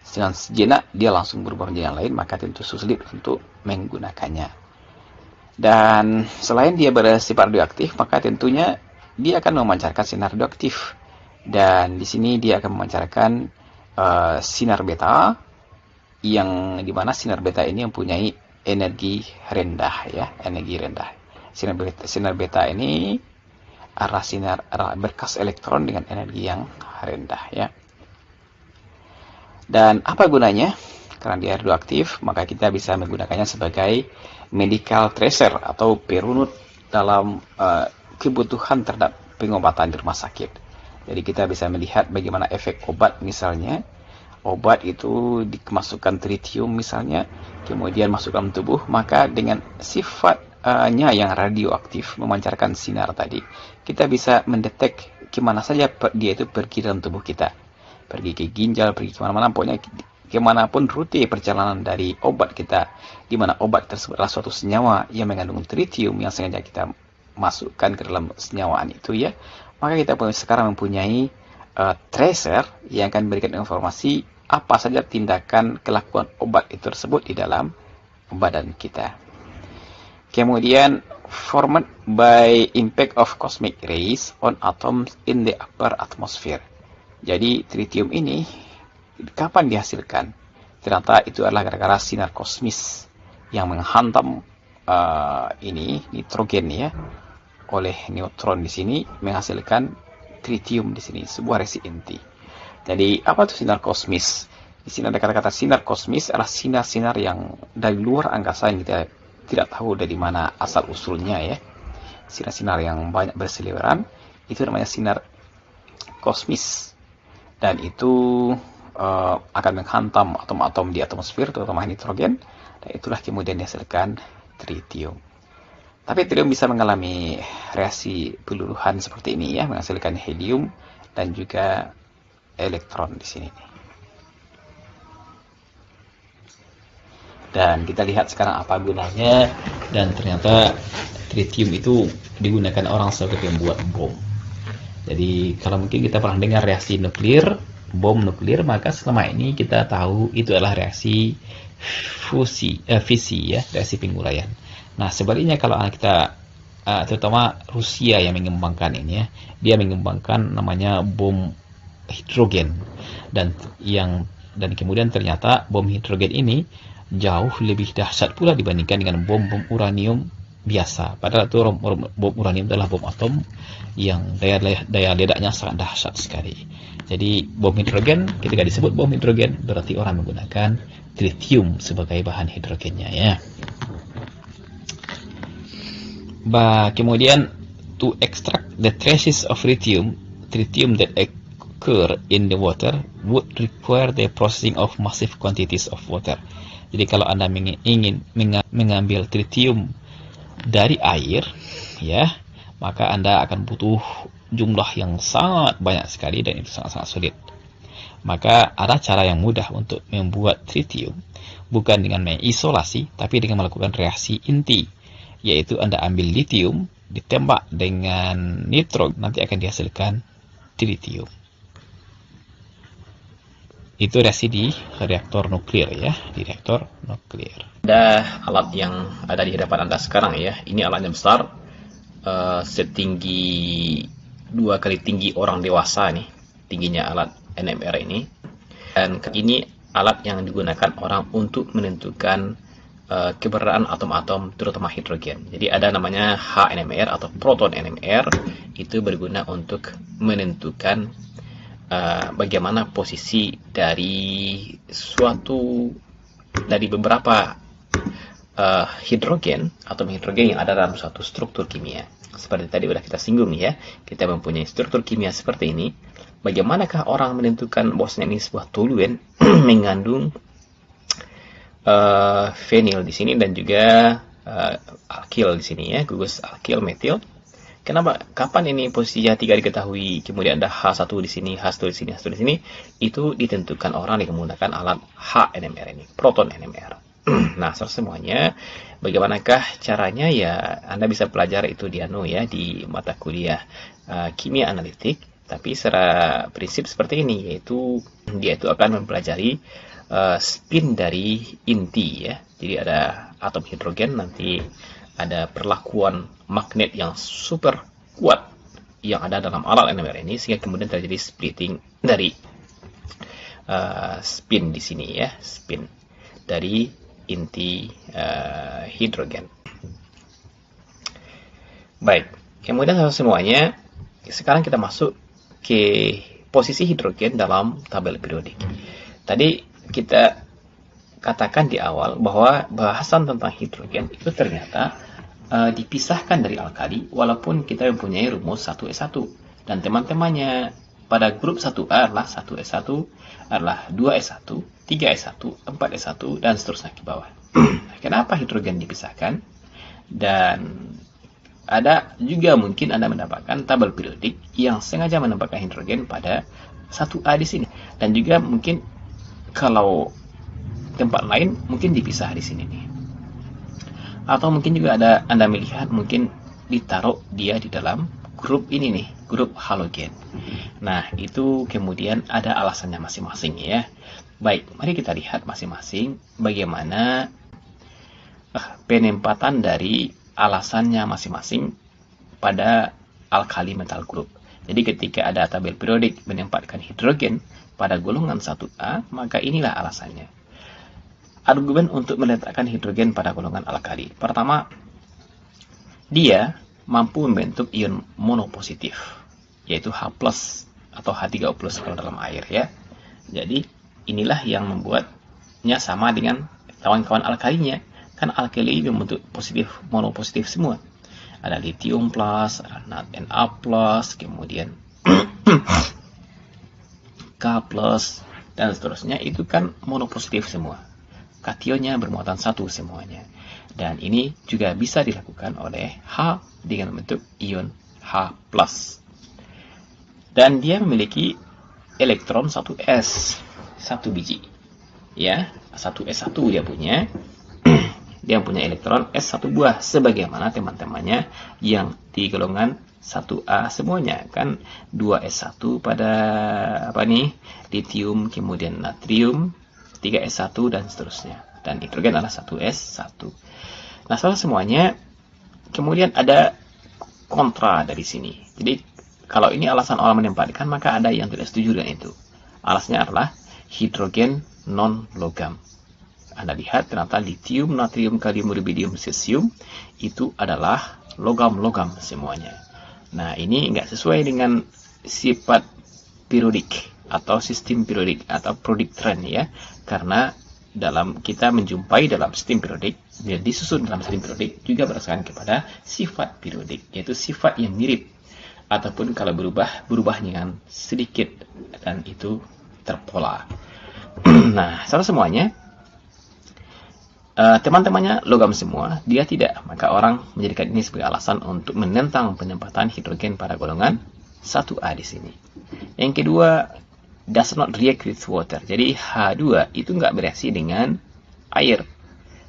dengan sejenak dia langsung berubah menjadi yang lain, maka tentu sulit untuk menggunakannya. Dan selain dia bersifat radioaktif, maka tentunya dia akan memancarkan sinar radioaktif. Dan di sini dia akan memancarkan sinar beta, yang dimana sinar beta ini mempunyai energi rendah ya, energi rendah. Sinar beta ini adalah berkas elektron dengan energi yang rendah ya. Dan apa gunanya? Karena dia radioaktif, maka kita bisa menggunakannya sebagai medical tracer atau perunut dalam kebutuhan terhadap pengobatan di rumah sakit. Jadi kita bisa melihat bagaimana efek obat, misalnya obat itu dimasukkan tritium misalnya, kemudian masuk dalam tubuh, maka dengan sifatnya yang radioaktif memancarkan sinar tadi, kita bisa mendetek kemana saja dia itu pergi dalam tubuh kita, pergi ke ginjal, pergi kemana-mana, pokoknya kemanapun rute perjalanan dari obat kita, di mana obat tersebut adalah suatu senyawa yang mengandung tritium yang sengaja kita masukkan ke dalam senyawaan itu ya, maka kita sekarang mempunyai tracer yang akan memberikan informasi apa saja tindakan kelakuan obat itu tersebut di dalam badan kita. Kemudian formed by impact of cosmic rays on atoms in the upper atmosphere. Jadi tritium ini kapan dihasilkan? Ternyata itu adalah gara-gara sinar kosmis yang menghantam ini nitrogen ya, oleh neutron di sini menghasilkan tritium di sini, sebuah reaksi inti. Jadi apa itu sinar kosmis? Di sini ada kata-kata sinar kosmis adalah sinar-sinar yang dari luar angkasa yang kita tidak tahu dari mana asal usulnya ya. Sinar-sinar yang banyak berseliweran itu namanya sinar kosmis. Dan itu akan menghantam atom-atom di atmosfer, terutama nitrogen, dan itulah kemudian dihasilkan tritium. Tapi tritium bisa mengalami reaksi peluruhan seperti ini ya, menghasilkan helium dan juga elektron di sini. Dan kita lihat sekarang apa gunanya, dan ternyata tritium itu digunakan orang sebagai pembuat bom. Jadi kalau mungkin kita pernah dengar reaksi nuklir, bom nuklir, maka selama ini kita tahu itu adalah reaksi fisi ya, reaksi penguraian. Nah sebaliknya kalau kita terutama Rusia yang mengembangkan ini ya, dia mengembangkan namanya bom hidrogen, dan kemudian ternyata bom hidrogen ini jauh lebih dahsyat pula dibandingkan dengan bom uranium biasa. Padahal itu bom uranium adalah bom atom yang daya ledaknya sangat dahsyat sekali. Jadi bom hidrogen, ketika disebut bom hidrogen berarti orang menggunakan tritium sebagai bahan hidrogennya ya. Kemudian to extract the traces of tritium that occur in the water would require the processing of massive quantities of water. Jadi kalau Anda ingin mengambil tritium dari air ya, maka Anda akan butuh jumlah yang sangat banyak sekali, dan itu sangat-sangat sulit. Maka ada cara yang mudah untuk membuat tritium, bukan dengan mengisolasi, tapi dengan melakukan reaksi inti, yaitu Anda ambil lithium, ditembak dengan nitrogen, nanti akan dihasilkan tritium. Itu reaksi di reaktor nuklir ya, di reaktor nuklir. Ada alat yang ada di hadapan Anda sekarang ya. Ini alatnya besar, setinggi 2 kali tinggi orang dewasa nih, tingginya alat NMR ini. Dan ini alat yang digunakan orang untuk menentukan keberadaan atom-atom, terutama hidrogen. Jadi ada namanya HNMR atau proton NMR, itu berguna untuk menentukan bagaimana posisi dari beberapa hidrogen, atom hidrogen yang ada dalam suatu struktur kimia. Seperti tadi udah kita singgung ya, kita mempunyai struktur kimia seperti ini. Bagaimanakah orang menentukan bahwasanya ini sebuah toluen mengandung fenil di sini dan juga alkil di sini ya, gugus alkil metil. Kenapa? Kapan ini posisinya 3 diketahui, kemudian ada H1 di sini, H1 di sini, H1 di sini, itu ditentukan orang dengan menggunakan alat HNMR ini, proton NMR. Nah, semuanya, bagaimanakah caranya ya? Anda bisa pelajari itu di di mata kuliah kimia analitik. Tapi secara prinsip seperti ini, yaitu dia itu akan mempelajari spin dari inti ya. Jadi ada atom hidrogen, nanti ada perlakuan magnet yang super kuat yang ada dalam alat NMR ini, sehingga kemudian terjadi splitting dari spin di sini ya, spin dari inti hidrogen. Baik, kemudian semuanya, sekarang kita masuk ke posisi hidrogen dalam tabel periodik. Tadi kita katakan di awal bahwa bahasan tentang hidrogen itu ternyata dipisahkan dari alkali, walaupun kita mempunyai rumus 1s1 dan teman-temannya pada grup 1A adalah 1s1 adalah 2s1, 3s1, 4s1 dan seterusnya ke bawah. Kenapa hidrogen dipisahkan? Dan ada juga mungkin Anda mendapatkan tabel periodik yang sengaja menempatkan hidrogen pada 1A di sini, dan juga mungkin kalau tempat lain mungkin dipisah di sini nih. Atau mungkin juga ada Anda melihat mungkin ditaruh dia di dalam grup ini nih, grup halogen. Nah, itu kemudian ada alasannya masing-masing ya. Baik, mari kita lihat masing-masing bagaimana penempatan dari alasannya masing-masing pada alkali metal group. Jadi ketika ada tabel periodik menempatkan hidrogen pada golongan 1A, maka inilah alasannya. Argumen untuk meletakkan hidrogen pada golongan alkali. Pertama, dia mampu membentuk ion monopositif, yaitu H+ atau H3O+ kalau dalam air ya. Jadi, inilah yang membuatnya sama dengan kawan-kawan alkalinya. Kan alkali membentuk positif, monopositif semua. Ada lithium plus, ada Na+, kemudian K+, dan seterusnya, itu kan monopositif semua. Kationnya bermuatan 1 semuanya. Dan ini juga bisa dilakukan oleh H dengan bentuk ion H+. Dan dia memiliki elektron 1s, 1 biji. Ya, 1s1 dia punya. Dia punya elektron S1 buah, sebagaimana teman-temannya yang di golongan 1A semuanya. Kan 2S1 pada lithium, kemudian natrium, 3S1 dan seterusnya. Dan hidrogen adalah 1S1. Nah, setelah semuanya, kemudian ada kontra dari sini. Jadi, kalau ini alasan orang menempatkan, maka ada yang tidak setuju dengan itu. Alasannya adalah hidrogen non-logam. Anda lihat ternyata lithium, natrium, kalium, rubidium, cesium itu adalah logam-logam semuanya. Nah, ini nggak sesuai dengan sifat periodik atau sistem periodik atau periodic trend ya, karena dalam kita menjumpai dalam sistem periodik, dia disusun dalam sistem periodik juga berdasarkan kepada sifat periodik, yaitu sifat yang mirip ataupun kalau berubah dengan sedikit dan itu terpola. Nah, salah semuanya teman-temannya logam semua, dia tidak, maka orang menjadikan ini sebagai alasan untuk menentang penempatan hidrogen pada golongan 1A di sini. Yang kedua, does not react with water. Jadi H2 itu nggak bereaksi dengan air.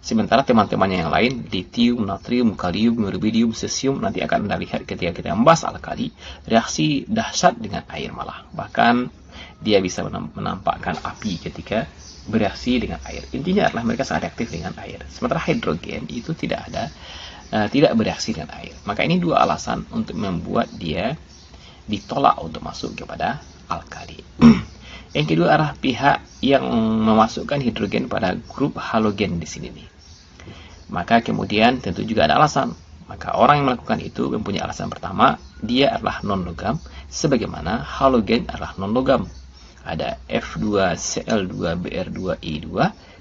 Sementara teman-temannya yang lain, lithium, natrium, kalium, rubidium, cesium, nanti akan Anda lihat ketika kita membahas alkali, reaksi dahsyat dengan air malah. Bahkan dia bisa menampakkan api ketika bereaksi dengan air. Intinya adalah mereka sangat reaktif dengan air. Sementara hidrogen itu tidak bereaksi dengan air. Maka ini dua alasan untuk membuat dia ditolak untuk masuk kepada alkali. Yang kedua adalah pihak yang memasukkan hidrogen pada grup halogen di sini nih. Maka kemudian tentu juga ada alasan. Maka orang yang melakukan itu mempunyai alasan pertama, dia adalah non-logam, sebagaimana halogen adalah non-logam. Ada F2, Cl2, Br2, I2,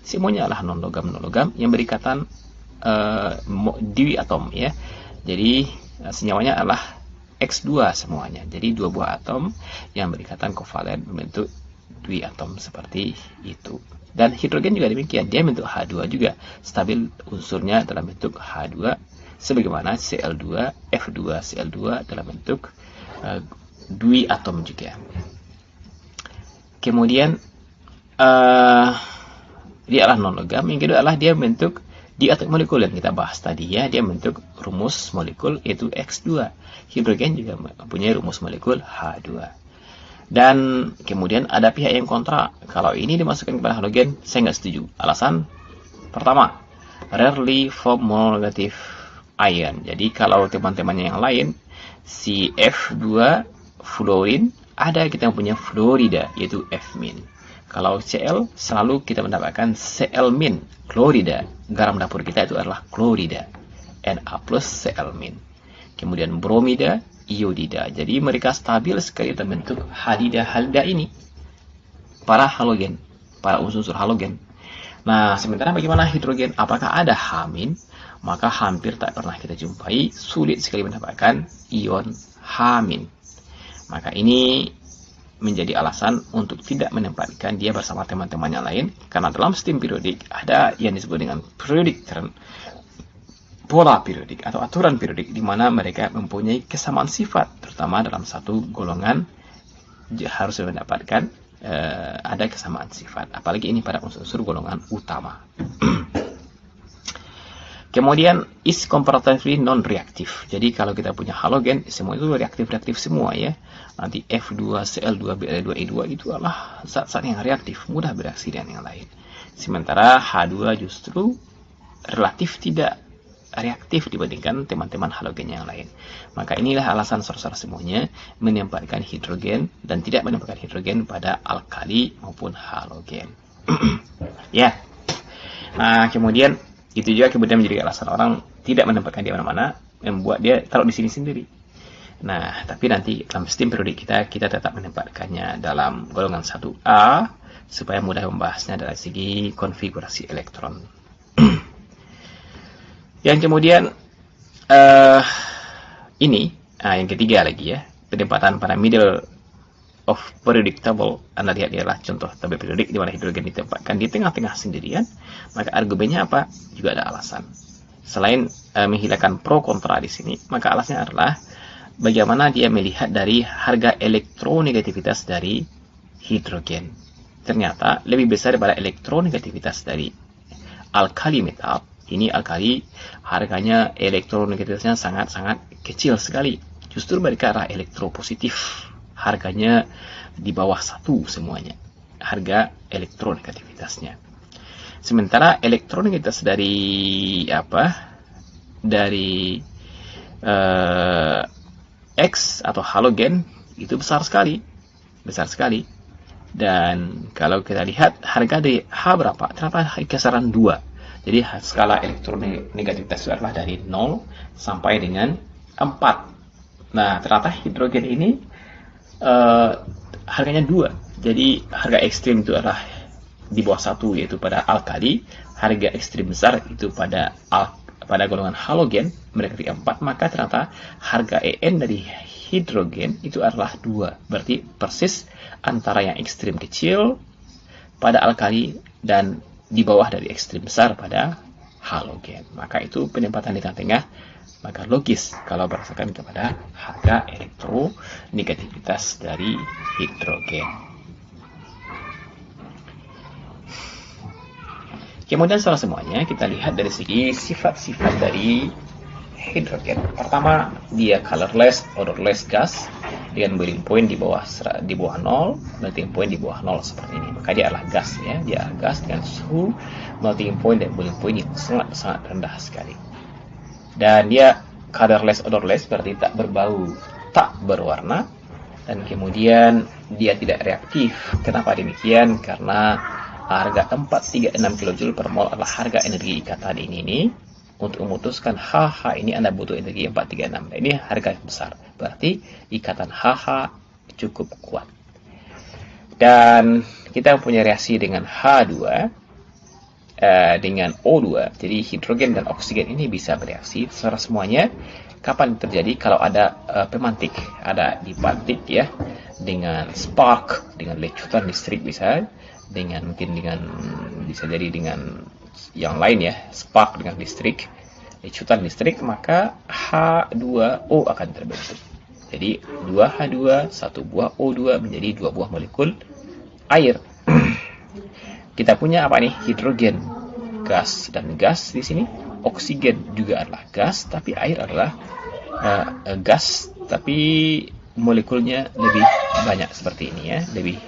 semuanya adalah non-logam yang berikatan diatom ya. Jadi senyawanya adalah X2 semuanya. Jadi dua buah atom yang berikatan kovalen membentuk diatom seperti itu. Dan hidrogen juga demikian, dia bentuk H2 juga, stabil unsurnya dalam bentuk H2 sebagaimana Cl2, F2, Cl2 dalam bentuk diatom juga. Kemudian dia adalah non-logam. Yang kedua adalah dia bentuk diatom molekul yang kita bahas tadi ya, dia bentuk rumus molekul yaitu X2. Hidrogen juga mempunyai rumus molekul H2. Dan kemudian ada pihak yang kontra, kalau ini dimasukkan kepada halogen, saya nggak setuju. Alasan pertama, rarely form mononegative ion. Jadi kalau teman-temannya yang lain, si F2 fluorine, ada kita punya fluorida yaitu F-. Kalau Cl selalu kita mendapatkan Cl-, klorida. Garam dapur kita itu adalah klorida, Na plus Cl-. Kemudian bromida, iodida. Jadi mereka stabil sekali terbentuk halida ini. Para halogen, para unsur halogen. Nah, sementara bagaimana hidrogen? Apakah ada H-? Maka hampir tak pernah kita jumpai, sulit sekali mendapatkan ion H-. Maka ini menjadi alasan untuk tidak menempatkan dia bersama teman-teman yang lain, karena dalam sistem periodik ada yang disebut dengan periodic turn, pola periodik atau aturan periodik, di mana mereka mempunyai kesamaan sifat, terutama dalam satu golongan harus mendapatkan ada kesamaan sifat, apalagi ini pada unsur-unsur golongan utama. Kemudian is comparatively non-reaktif. Jadi kalau kita punya halogen, semua itu reaktif-reaktif semua ya. Nanti F2, Cl2, Br2, E2 itu adalah zat-zat yang reaktif, mudah bereaksi dengan yang lain. Sementara H2 justru relatif tidak reaktif dibandingkan teman-teman halogen yang lain. Maka inilah alasan saudara-saudara semuanya menempatkan hidrogen dan tidak menempatkan hidrogen pada alkali maupun halogen. Ya. Nah, kemudian itu juga kemudian menjadi alasan orang tidak menempatkan dia mana-mana, membuat dia taruh di sini sendiri. Nah, tapi nanti dalam sistem periodik kita tetap menempatkannya dalam golongan 1A supaya mudah membahasnya dari segi konfigurasi elektron. Yang kemudian yang ketiga lagi ya, penempatan pada middle of periodic table. Anda lihat adalah contoh tabel periodik di mana hidrogen ditempatkan di tengah-tengah sendirian. Maka argumennya apa? Juga ada alasan. Selain menghilangkan pro kontra di sini, maka alasannya adalah bagaimana dia melihat dari harga elektronegativitas dari hidrogen. Ternyata lebih besar daripada elektronegativitas dari alkali metal. Ini alkali harganya elektronegativitasnya sangat-sangat kecil sekali. Justru mereka adalah elektropositif. Harganya di bawah 1 semuanya. Harga elektronegativitasnya. Sementara elektronegativitas dari Dari X atau halogen itu besar sekali. Besar sekali. Dan kalau kita lihat harga dari H berapa? Ternyata kisaran 2. Jadi skala elektronegativitas itu adalah dari 0 sampai dengan 4. Nah, ternyata hidrogen ini harganya 2. Jadi harga ekstrim itu adalah di bawah 1, yaitu pada alkali. Harga ekstrim besar itu pada golongan halogen, mereka 4. Maka ternyata harga En dari hidrogen itu adalah 2. Berarti persis antara yang ekstrim kecil pada alkali dan di bawah dari ekstrim besar pada halogen. Maka itu penempatan di tengah-tengah. Maka logis kalau berdasarkan kepada harga elektronegativitas dari hidrogen. Kemudian setelah semuanya kita lihat dari segi sifat-sifat dari hidrogen. Pertama, dia colorless, odorless gas dengan boiling point di bawah 0, melting point di bawah 0 seperti ini. Maka dia adalah gas ya, dia adalah gas dengan suhu melting point dan boiling point yang sangat-sangat rendah sekali. Dan dia colorless, odorless berarti tak berbau, tak berwarna, dan kemudian dia tidak reaktif. Kenapa demikian? Karena harga 436 kJ per mol adalah harga energi ikatan ini. Untuk memutuskan HH ini Anda butuh energi 436. Nah, ini harga besar. Berarti ikatan HH cukup kuat. Dan kita punya reaksi dengan H2. dengan O2. Jadi hidrogen dan oksigen ini bisa bereaksi. Secara semuanya kapan terjadi? Kalau ada pemantik, ada dipantik ya, dengan spark, dengan lecutan listrik bisa, dengan mungkin dengan bisa jadi dengan yang lain ya, spark dengan listrik, lecutan listrik, maka H2O akan terbentuk. Jadi 2H2, 1 buah O2 menjadi 2 buah molekul air. Kita punya apa nih? Hidrogen, gas, dan gas di sini. Oksigen juga adalah gas, tapi air adalah gas, tapi molekulnya lebih banyak seperti ini ya, lebih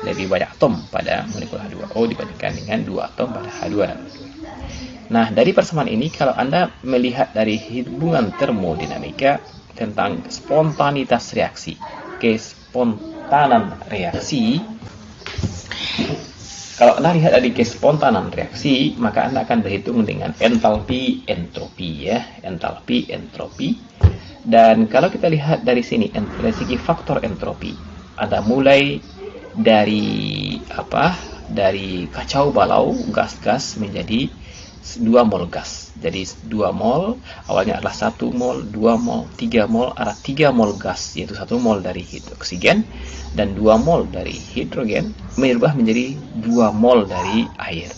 banyak atom pada molekul H2O dibandingkan dengan 2 atom pada H2. Nah, dari persamaan ini, kalau Anda melihat dari hubungan termodinamika tentang spontanitas reaksi, kespontanan reaksi, kalau Anda lihat dari kespontanan reaksi, maka Anda akan berhitung dengan entalpi, entropi ya, entalpi, entropi. Dan kalau kita lihat dari sini dari segi faktor entropi, ada mulai dari dari kacau balau gas-gas menjadi 2 mol gas. Jadi 2 mol awalnya adalah 1 mol, 2 mol, 3 mol, ada 3 mol gas, yaitu 1 mol dari oksigen dan 2 mol dari hidrogen berubah menjadi 2 mol dari air.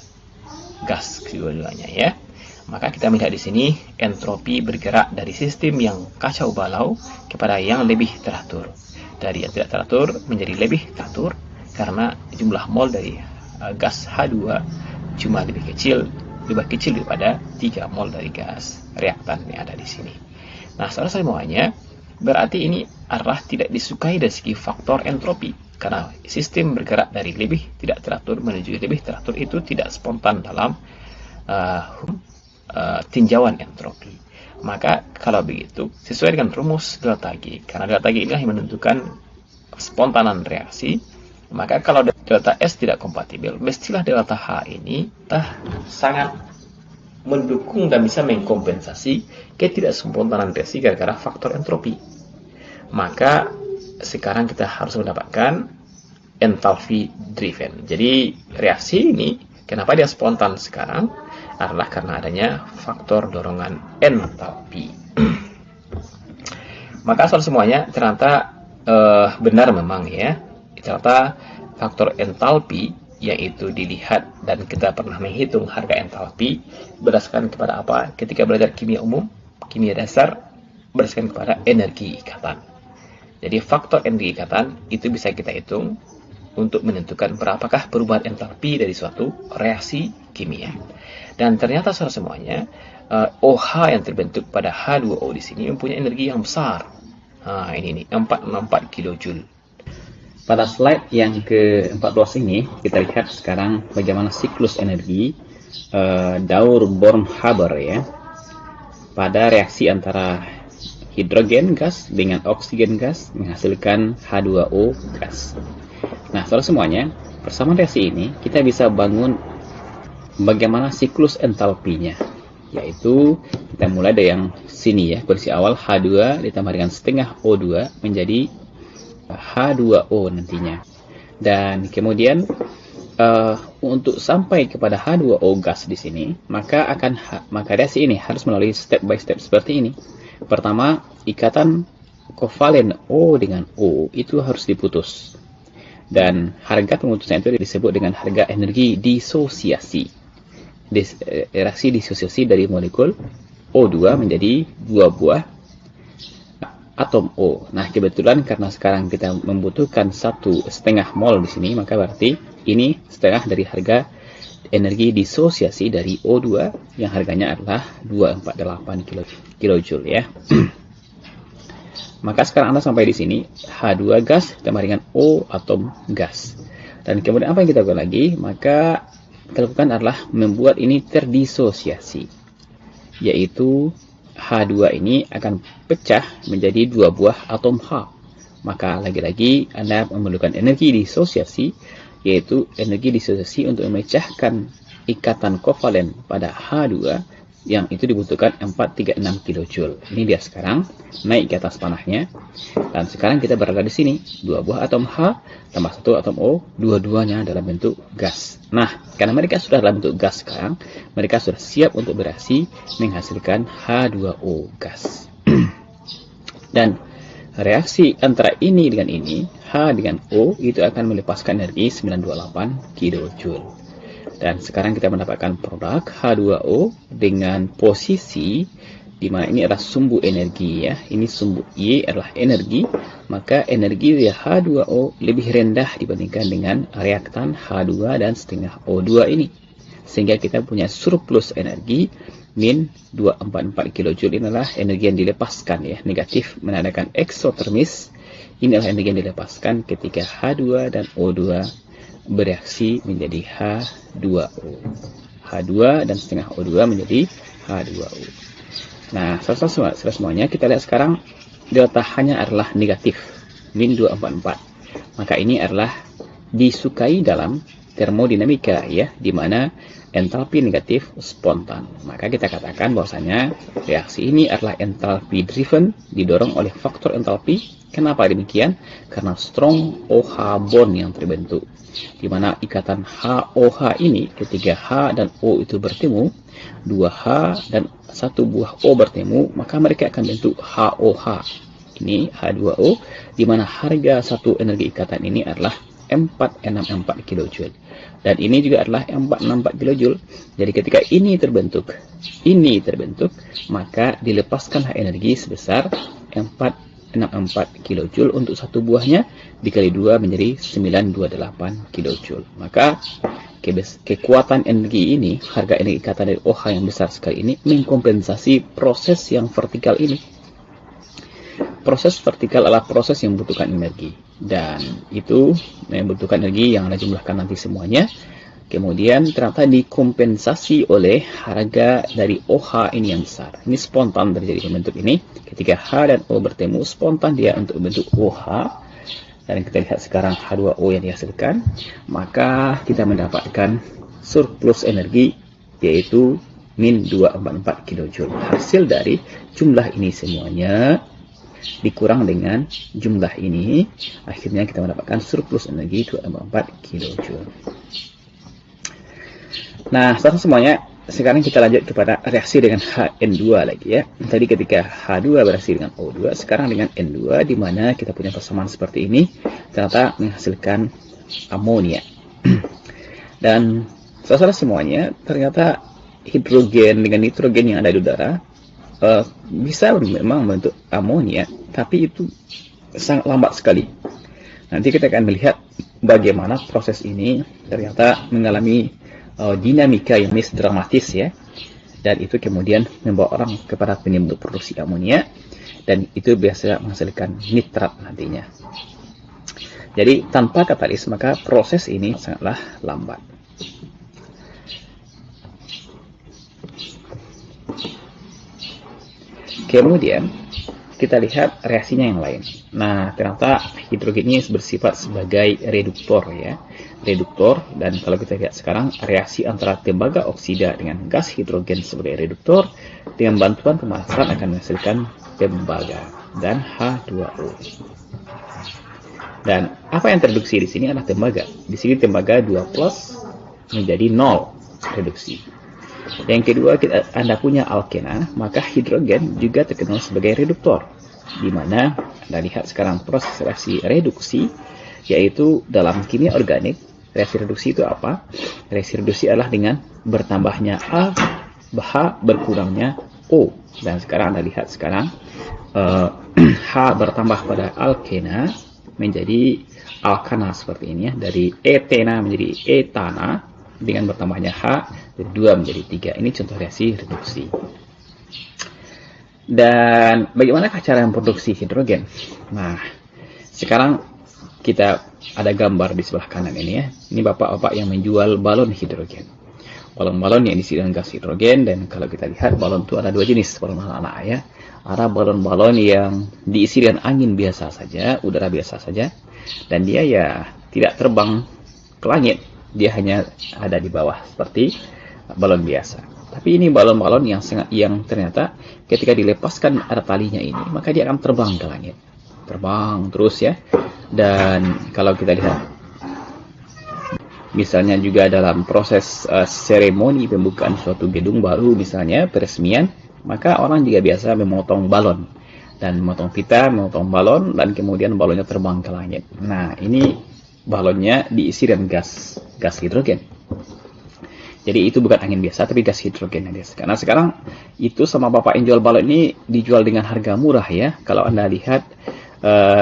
Gas kedua-duanya ya. Maka kita melihat di sini entropi bergerak dari sistem yang kacau balau kepada yang lebih teratur. Dari yang tidak teratur menjadi lebih teratur karena jumlah mol dari gas H2 cuma lebih kecil daripada 3 mol dari gas reaktan yang ada di sini. Nah, semuanya berarti ini adalah tidak disukai dari segi faktor entropi, karena sistem bergerak dari lebih tidak teratur menuju lebih teratur itu tidak spontan dalam tinjauan entropi. Maka kalau begitu sesuai dengan rumus delta G, karena delta G inilah yang menentukan spontanan reaksi. Maka kalau delta S tidak kompatibel, mestilah delta H ini sangat mendukung dan bisa mengkompensasi ketidakspontanan reaksi gara-gara faktor entropi. Maka sekarang kita harus mendapatkan enthalpy driven. Jadi reaksi ini kenapa dia spontan sekarang adalah karena adanya faktor dorongan enthalpy. Maka soal semuanya ternyata benar memang ya. Ternyata faktor enthalpy yaitu dilihat dan kita pernah menghitung harga enthalpy berdasarkan kepada apa? Ketika belajar kimia umum, kimia dasar berdasarkan kepada energi ikatan. Jadi faktor energi ikatan itu bisa kita hitung untuk menentukan berapakah perubahan enthalpy dari suatu reaksi kimia. Dan ternyata semuanya OH yang terbentuk pada H2O di sini mempunyai energi yang besar. Nah, ini nih 464 kilojoule. Pada slide yang ke-14 ini, kita lihat sekarang bagaimana siklus energi Daur-Born-Haber ya, pada reaksi antara hidrogen gas dengan oksigen gas menghasilkan H2O gas. Nah, soal semuanya, persamaan reaksi ini kita bisa bangun bagaimana siklus entalpinya, yaitu kita mulai dari yang sini ya, kondisi awal H2 ditambah dengan setengah O2 menjadi H2O nantinya. Dan kemudian untuk sampai kepada H2O gas di sini, maka reaksi ini harus melalui step by step seperti ini. Pertama, ikatan kovalen O dengan O itu harus diputus. Dan harga pemutusan itu disebut dengan harga energi disosiasi. Reaksi disosiasi dari molekul O2 menjadi 2 buah atom O. Nah, kebetulan karena sekarang kita membutuhkan 1,5 mol di sini, maka berarti ini setengah dari harga energi disosiasi dari O2 yang harganya adalah 248 kilojoule ya. Maka sekarang Anda sampai di sini, H2 gas ditambah dengan O atom gas. Dan kemudian apa yang kita lakukan lagi? Maka kita lakukan adalah membuat ini terdisosiasi, yaitu H2 ini akan pecah menjadi 2 buah atom H. Maka lagi-lagi Anda memerlukan energi disosiasi, yaitu energi disosiasi untuk memecahkan ikatan kovalen pada H2 yang itu dibutuhkan 436 kJ. Ini dia sekarang naik ke atas panahnya. Dan sekarang kita berada di sini. 2 buah atom H tambah 1 atom O, dua-duanya dalam bentuk gas. Nah, karena mereka sudah dalam bentuk gas sekarang, mereka sudah siap untuk bereaksi menghasilkan H2O gas. Dan reaksi antara ini dengan ini, H dengan O, itu akan melepaskan energi 928 kJ. Dan sekarang kita mendapatkan produk H2O dengan posisi di mana ini adalah sumbu energi ya. Ini sumbu Y adalah energi, maka energi dari H2O lebih rendah dibandingkan dengan reaktan H2 dan setengah O2 ini. Sehingga kita punya surplus energi min 244 kJ. Ini adalah energi yang dilepaskan ya. Negatif menandakan eksotermis. Ini adalah energi yang dilepaskan ketika H2 dan O2 bereaksi menjadi H2O. H2 dan setengah O2 menjadi H2O. Nah, setelah semuanya kita lihat sekarang delta H-nya adalah negatif, min 244. Maka ini adalah disukai dalam termodinamika ya, di mana entalpi negatif spontan. Maka kita katakan bahwasanya reaksi ini adalah entalpi driven, didorong oleh faktor entalpi. Kenapa demikian? Karena strong OH bond yang terbentuk, di mana ikatan HOH ini ketika H dan O itu bertemu, 2H dan 1 buah O bertemu, maka mereka akan bentuk HOH. Ini H2O, di mana harga satu energi ikatan ini adalah 464 kJ. Dan ini juga adalah 464 kJ. Jadi ketika ini terbentuk, maka dilepaskanlah energi sebesar 464 kJ untuk satu buahnya, dikali 2 menjadi 928 kJ. Maka kekuatan energi ini, harga energi ikatan dari OH yang besar sekali ini, mengkompensasi proses yang vertikal ini. Proses vertikal adalah proses yang membutuhkan energi, dan itu membutuhkan energi yang Anda jumlahkan nanti semuanya. Kemudian ternyata dikompensasi oleh harga dari OH ini yang besar. Ini spontan terjadi pembentuk ini. Ketika H dan O bertemu, spontan dia untuk membentuk OH. Dan kita lihat sekarang H2O yang dihasilkan. Maka kita mendapatkan surplus energi, yaitu min 244 kJ. Hasil dari jumlah ini semuanya dikurang dengan jumlah ini, akhirnya kita mendapatkan surplus energi 244 kJ. Nah, setelah semuanya, sekarang kita lanjut kepada reaksi dengan HN2 lagi ya. Tadi ketika H2 bereaksi dengan O2, sekarang dengan N2, di mana kita punya persamaan seperti ini, ternyata menghasilkan amonia. Dan setelah semuanya, ternyata hidrogen dengan nitrogen yang ada di udara bisa memang membentuk amonia, tapi itu sangat lambat sekali. Nanti kita akan melihat bagaimana proses ini ternyata mengalami dinamika yang dramatis ya, dan itu kemudian membawa orang kepada penimbul produksi amonia, dan itu biasa menghasilkan nitrat nantinya. Jadi tanpa katalis maka proses ini sangatlah lambat. Kemudian kita lihat reaksinya yang lain. Nah, ternyata hidrogen ini bersifat sebagai reduktor ya. Reduktor, dan kalau kita lihat sekarang reaksi antara tembaga oksida dengan gas hidrogen sebagai reduktor, dengan bantuan pemanasan akan menghasilkan tembaga dan H2O. Dan apa yang tereduksi di sini adalah tembaga. Di sini tembaga 2+ menjadi 0 reduksi. Yang kedua, Anda punya alkena, maka hidrogen juga terkenal sebagai reduktor, di mana Anda lihat sekarang proses reaksi reduksi, yaitu dalam kimia organik, reaksi reduksi itu apa? Reaksi reduksi adalah dengan bertambahnya A, H berkurangnya O. Dan sekarang Anda lihat sekarang H bertambah pada alkena menjadi alkana seperti ini ya, dari etena menjadi etana, dengan bertambahnya H dari 2 menjadi 3. Ini contoh reaksi reduksi. Dan bagaimana cara memproduksi hidrogen? Nah, sekarang kita ada gambar di sebelah kanan ini ya. Ini bapak-bapak yang menjual balon hidrogen. Balon-balon yang diisi dengan gas hidrogen, dan kalau kita lihat balon itu ada dua jenis balon anak-anak ya. Ada balon-balon yang diisi dengan angin biasa saja, udara biasa saja, dan dia ya tidak terbang ke langit. Dia hanya ada di bawah seperti balon biasa. Tapi ini balon-balon yang ternyata ketika dilepaskan ada talinya ini, maka dia akan terbang ke langit. Terbang terus ya. Dan kalau kita lihat misalnya juga dalam proses seremoni pembukaan suatu gedung baru, misalnya peresmian, maka orang juga biasa memotong balon dan memotong pita, memotong balon, dan kemudian balonnya terbang ke langit. Nah, ini balonnya diisi dengan gas hidrogen. Jadi itu bukan angin biasa, tapi gas hidrogen. Karena sekarang itu sama bapak yang jual balon ini dijual dengan harga murah ya. Kalau Anda lihat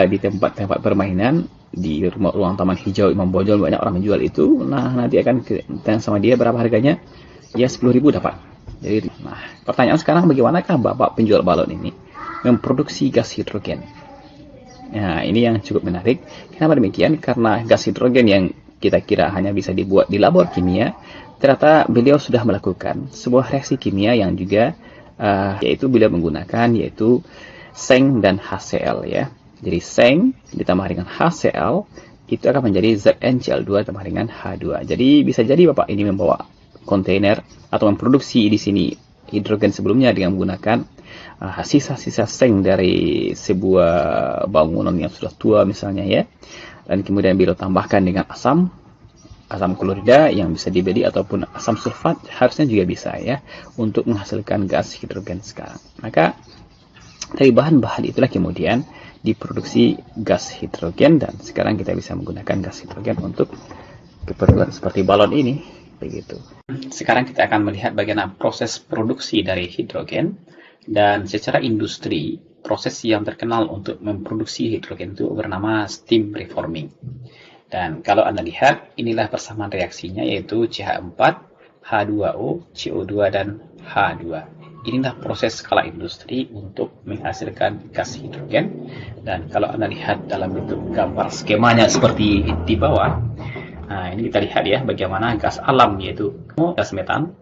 di tempat-tempat permainan, di ruang taman hijau Imam Bonjol banyak orang menjual itu. Nah, nanti akan tanya sama dia berapa harganya. Ya 10.000 dapat. Jadi, nah, pertanyaan sekarang bagaimanakah bapak penjual balon ini memproduksi gas hidrogen? Nah, ini yang cukup menarik. Kenapa demikian? Karena gas hidrogen yang kita kira hanya bisa dibuat di labor kimia, ternyata beliau sudah melakukan sebuah reaksi kimia yang juga yaitu beliau menggunakan yaitu seng dan HCl ya. Jadi seng ditambah dengan HCl itu akan menjadi ZnCl2 ditambah dengan H2. Jadi bisa jadi Bapak ini membawa kontainer atau memproduksi di sini hidrogen sebelumnya dengan menggunakan sisa-sisa seng dari sebuah bangunan yang sudah tua misalnya ya. Dan kemudian beliau tambahkan dengan asam klorida yang bisa dibeli ataupun asam sulfat harusnya juga bisa ya untuk menghasilkan gas hidrogen sekarang. Maka dari bahan-bahan itulah kemudian diproduksi gas hidrogen dan sekarang kita bisa menggunakan gas hidrogen untuk keperluan seperti balon ini begitu. Sekarang kita akan melihat bagaimana proses produksi dari hidrogen dan secara industri proses yang terkenal untuk memproduksi hidrogen itu bernama steam reforming. Dan kalau Anda lihat, inilah persamaan reaksinya yaitu CH4, H2O, CO2, dan H2. Inilah proses skala industri untuk menghasilkan gas hidrogen. Dan kalau Anda lihat dalam bentuk gambar skemanya seperti di bawah, nah ini kita lihat ya bagaimana gas alam yaitu gas metan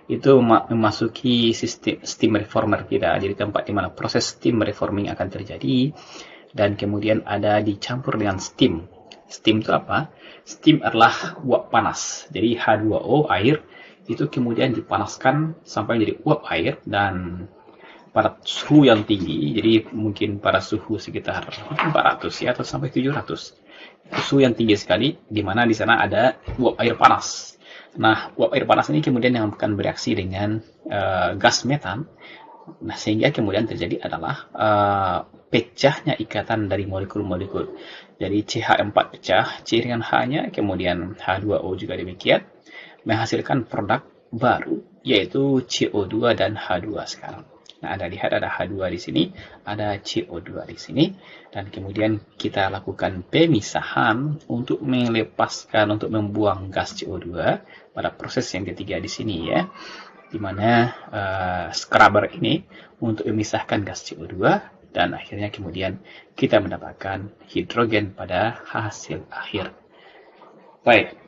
itu memasuki sistem steam reformer kita. Jadi tempat di mana proses steam reforming akan terjadi dan kemudian ada dicampur dengan steam. Steam itu apa? Steam adalah uap panas. Jadi H2O air itu kemudian dipanaskan sampai jadi uap air dan pada suhu yang tinggi. Jadi mungkin pada suhu sekitar 400 ya atau sampai 700. Suhu yang tinggi sekali di mana di sana ada uap air panas. Nah, uap air panas ini kemudian yang akan bereaksi dengan gas metan. Nah, sehingga kemudian terjadi adalah pecahnya ikatan dari molekul-molekul. Jadi CH4 pecah, C dengan H-nya, kemudian H2O juga demikian, menghasilkan produk baru, yaitu CO2 dan H2 sekarang. Nah, Anda lihat ada H2 di sini, ada CO2 di sini, dan kemudian kita lakukan pemisahan untuk melepaskan, untuk membuang gas CO2 pada proses yang ketiga di sini ya, di mana scrubber ini untuk memisahkan gas CO2 dan akhirnya kemudian kita mendapatkan hidrogen pada hasil akhir. Baik.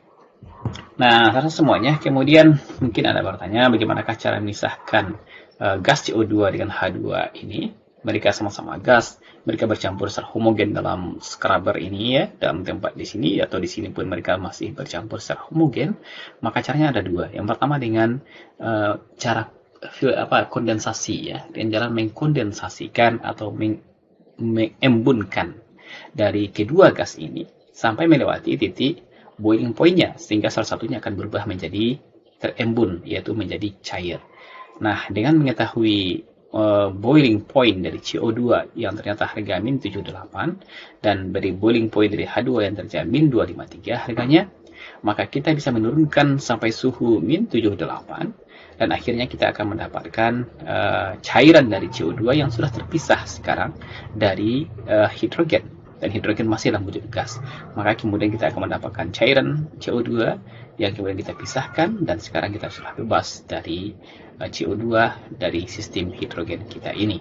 Nah, karena semuanya kemudian mungkin Anda bertanya bagaimanakah cara memisahkan gas CO2 dengan H2 ini. Mereka sama-sama gas, mereka bercampur secara homogen dalam scrubber ini ya, dalam tempat di sini atau di sini pun mereka masih bercampur secara homogen. Maka caranya ada dua. Yang pertama dengan cara kondensasi ya, dengan cara mengkondensasikan atau mengembunkan dari kedua gas ini sampai melewati titik boiling point-nya sehingga salah satunya akan berubah menjadi terembun yaitu menjadi cair. Nah, dengan mengetahui boiling point dari CO2 yang ternyata harga min 78 dan dari boiling point dari H2 yang terjamin 253 harganya, maka kita bisa menurunkan sampai suhu min 78 dan akhirnya kita akan mendapatkan cairan dari CO2 yang sudah terpisah sekarang dari hidrogen, dan hidrogen masih dalam wujud gas. Maka kemudian kita akan mendapatkan cairan CO2 yang kemudian kita pisahkan dan sekarang kita sudah bebas dari CO2 dari sistem hidrogen kita ini.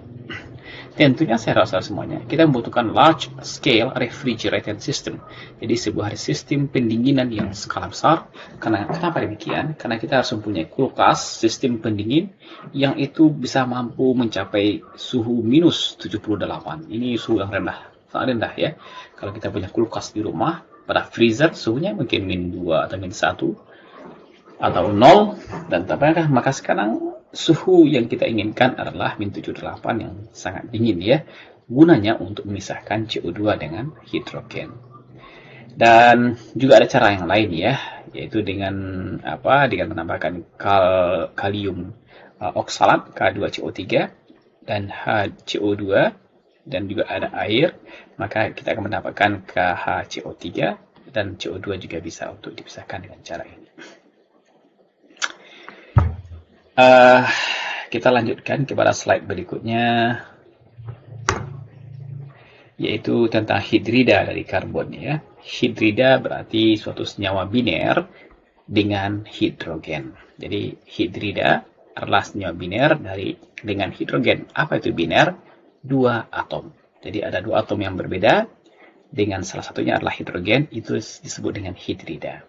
Tentunya saya rasa semuanya kita membutuhkan large scale refrigerated system. Jadi sebuah sistem pendinginan yang skala besar. Kenapa demikian? Karena kita harus mempunyai kulkas sistem pendingin yang itu bisa mampu mencapai suhu minus 78. Ini suhu yang rendah, sangat rendah ya. Kalau kita punya kulkas di rumah, pada freezer suhunya mungkin min 2 atau min 1. atau 0 dan apakah, maka sekarang suhu yang kita inginkan adalah min 78 yang sangat dingin ya, gunanya untuk memisahkan CO2 dengan hidrogen. Dan juga ada cara yang lain ya, yaitu dengan dengan menambahkan kalium oksalat K2CO3 dan HCO2 dan juga ada air, maka kita akan mendapatkan KHCO3 dan CO2 juga bisa untuk dipisahkan dengan cara ini. Kita lanjutkan kepada slide berikutnya, yaitu tentang hidrida dari karbon ya. Hidrida berarti suatu senyawa biner dengan hidrogen. Jadi hidrida adalah senyawa biner dengan hidrogen. Apa itu biner? Dua atom. Jadi ada dua atom yang berbeda dengan salah satunya adalah hidrogen, itu disebut dengan hidrida.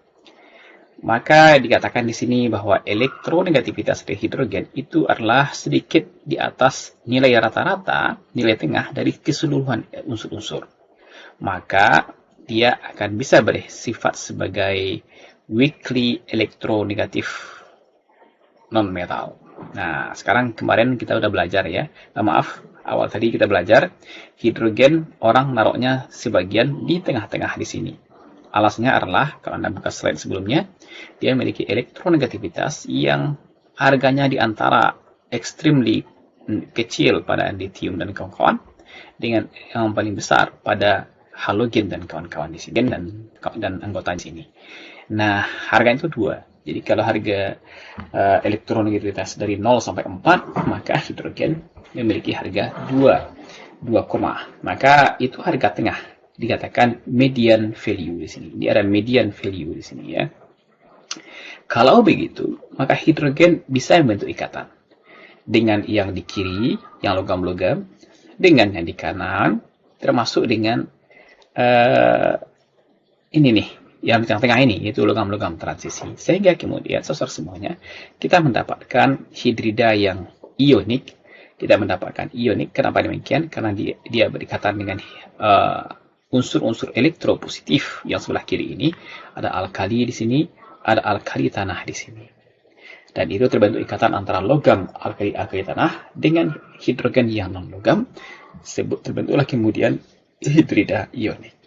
Maka dikatakan di sini bahwa elektronegativitas dari hidrogen itu adalah sedikit di atas nilai rata-rata, nilai tengah dari keseluruhan unsur-unsur. Maka dia akan bisa bersifat sebagai weakly elektronegatif non-metal. Nah, sekarang kemarin kita udah belajar ya. Maaf, awal tadi kita belajar hidrogen orang naruhnya sebagian di tengah-tengah di sini. Alasannya adalah, kalau Anda buka slide sebelumnya, dia memiliki elektronegativitas yang harganya di antara extremely kecil pada lithium dan kawan-kawan, dengan yang paling besar pada halogen dan kawan-kawan di sini, dan anggota di sini. Nah, harganya itu 2. Jadi kalau harga elektronegativitas dari 0 sampai 4, maka hidrogen memiliki harga 2, maka itu harga tengah. Dikatakan median value di sini. Ini ada median value di sini ya. Kalau begitu, maka hidrogen bisa membentuk ikatan dengan yang di kiri, yang logam-logam, dengan yang di kanan, termasuk dengan ini nih, yang di tengah-tengah ini, yaitu logam-logam transisi. Sehingga kemudian saudara semuanya, kita mendapatkan hidrida yang ionik. Kita mendapatkan ionik. Kenapa demikian? Karena dia berikatan dengan unsur-unsur elektropositif yang sebelah kiri ini. Ada alkali di sini, ada alkali tanah di sini. Dan itu terbentuk ikatan antara logam alkali tanah dengan hidrogen yang non-logam. Terbentuklah kemudian hidrida ionik.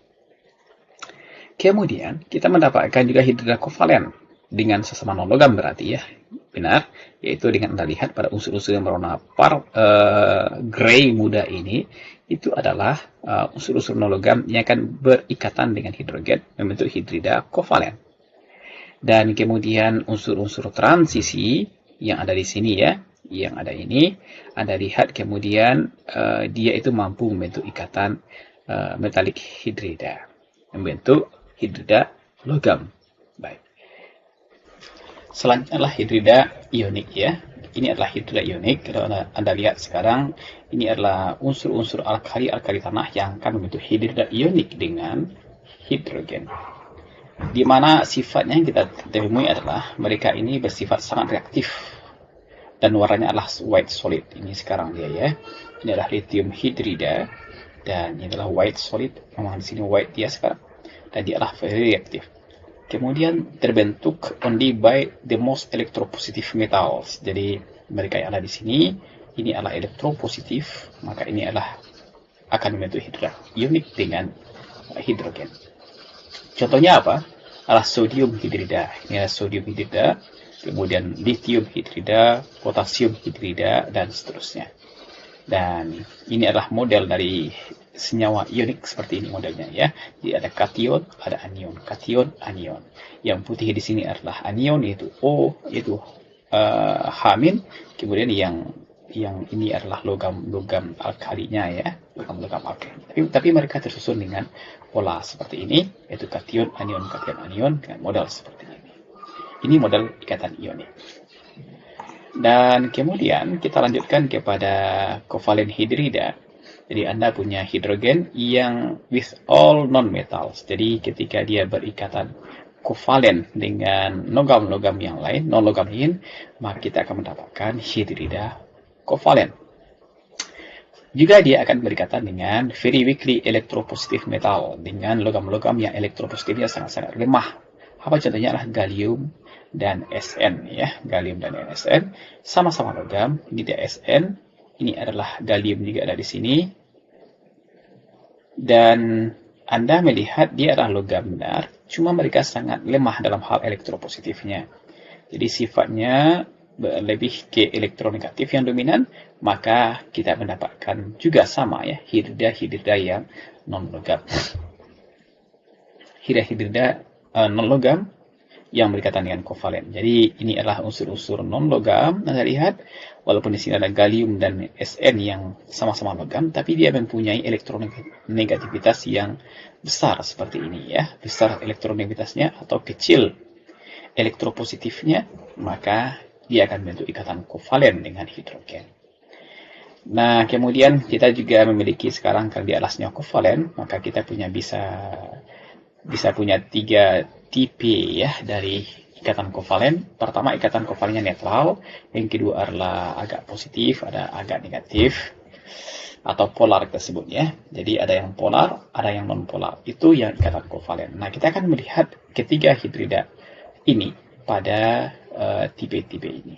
Kemudian kita mendapatkan juga hidrida kovalen dengan sesama non-logam berarti ya. Benar, yaitu dengan Anda lihat pada unsur-unsur yang berwarna grey muda ini, itu adalah unsur-unsur non-logam yang akan berikatan dengan hidrogen membentuk hidrida kovalen. Dan kemudian unsur-unsur transisi yang ada di sini ya, yang ada ini, Anda lihat kemudian dia itu mampu membentuk ikatan metalik hidrida, membentuk hidrida logam. Baik. Selanjutnya adalah hidrida ionik ya. Ini adalah hidrida ionik. Kalau Anda lihat sekarang, ini adalah unsur-unsur alkali tanah yang akan membentuk hidrida ionik dengan hidrogen. Di mana sifatnya yang kita temui adalah mereka ini bersifat sangat reaktif dan warnanya adalah white solid. Ini sekarang dia ya. Ini adalah lithium hidrida dan ini adalah white solid. Memang di sini white dia sekarang. Dan dia adalah very reaktif. Kemudian terbentuk only by the most electropositive metals. Jadi mereka yang ada di sini, ini adalah elektropositif, maka ini adalah akan membentuk hidrida ionik dengan hidrogen. Contohnya apa? Adalah sodium hidrida. Ini adalah sodium hidrida, kemudian lithium hidrida, potasium hidrida, dan seterusnya. Dan ini adalah model dari senyawa ionik seperti ini modelnya ya. Jadi ada kation, ada anion, kation, anion. Yang putih di sini adalah anion, yaitu O, yaitu H-, kemudian yang ini adalah logam alkalinya ya, logam alkali. Tapi mereka tersusun dengan pola seperti ini, yaitu kation, anion dengan model seperti ini. Ini model ikatan ionik. Dan kemudian kita lanjutkan kepada kovalen hidrida. Jadi Anda punya hidrogen yang with all non-metals. Jadi ketika dia berikatan kovalen dengan logam-logam yang lain, non-logam lain, maka kita akan mendapatkan hidrida kovalen. Juga dia akan berikatan dengan very weakly electropositive metal, dengan logam-logam yang elektropositifnya sangat-sangat lemah. Apa contohnya adalah gallium, dan Sn ya, gallium dan Sn sama-sama logam. Ini dia Sn, ini adalah gallium juga ada di sini. Dan Anda melihat dia adalah logam benar, cuma mereka sangat lemah dalam hal elektropositifnya. Jadi sifatnya lebih ke elektronegatif yang dominan, maka kita mendapatkan juga sama ya, hidrida yang non-logam. Hidrida non-logam yang berkaitan dengan kovalen. Jadi ini adalah unsur-unsur non-logam. Anda lihat, walaupun di sini ada gallium dan Sn yang sama-sama logam, tapi dia mempunyai elektronegativitas yang besar seperti ini ya. Besar elektronegativitasnya atau kecil elektropositifnya, maka dia akan membentuk ikatan kovalen dengan hidrogen. Nah, kemudian kita juga memiliki sekarang kalau di alasnya kovalen, maka kita bisa punya 3 tipe ya dari ikatan kovalen. Pertama, ikatan kovalennya netral, yang kedua adalah agak positif, ada agak negatif atau polar tersebut ya. Jadi ada yang polar, ada yang non polar. Itu yang ikatan kovalen. Nah, kita akan melihat ketiga hidrida ini pada tipe-tipe ini.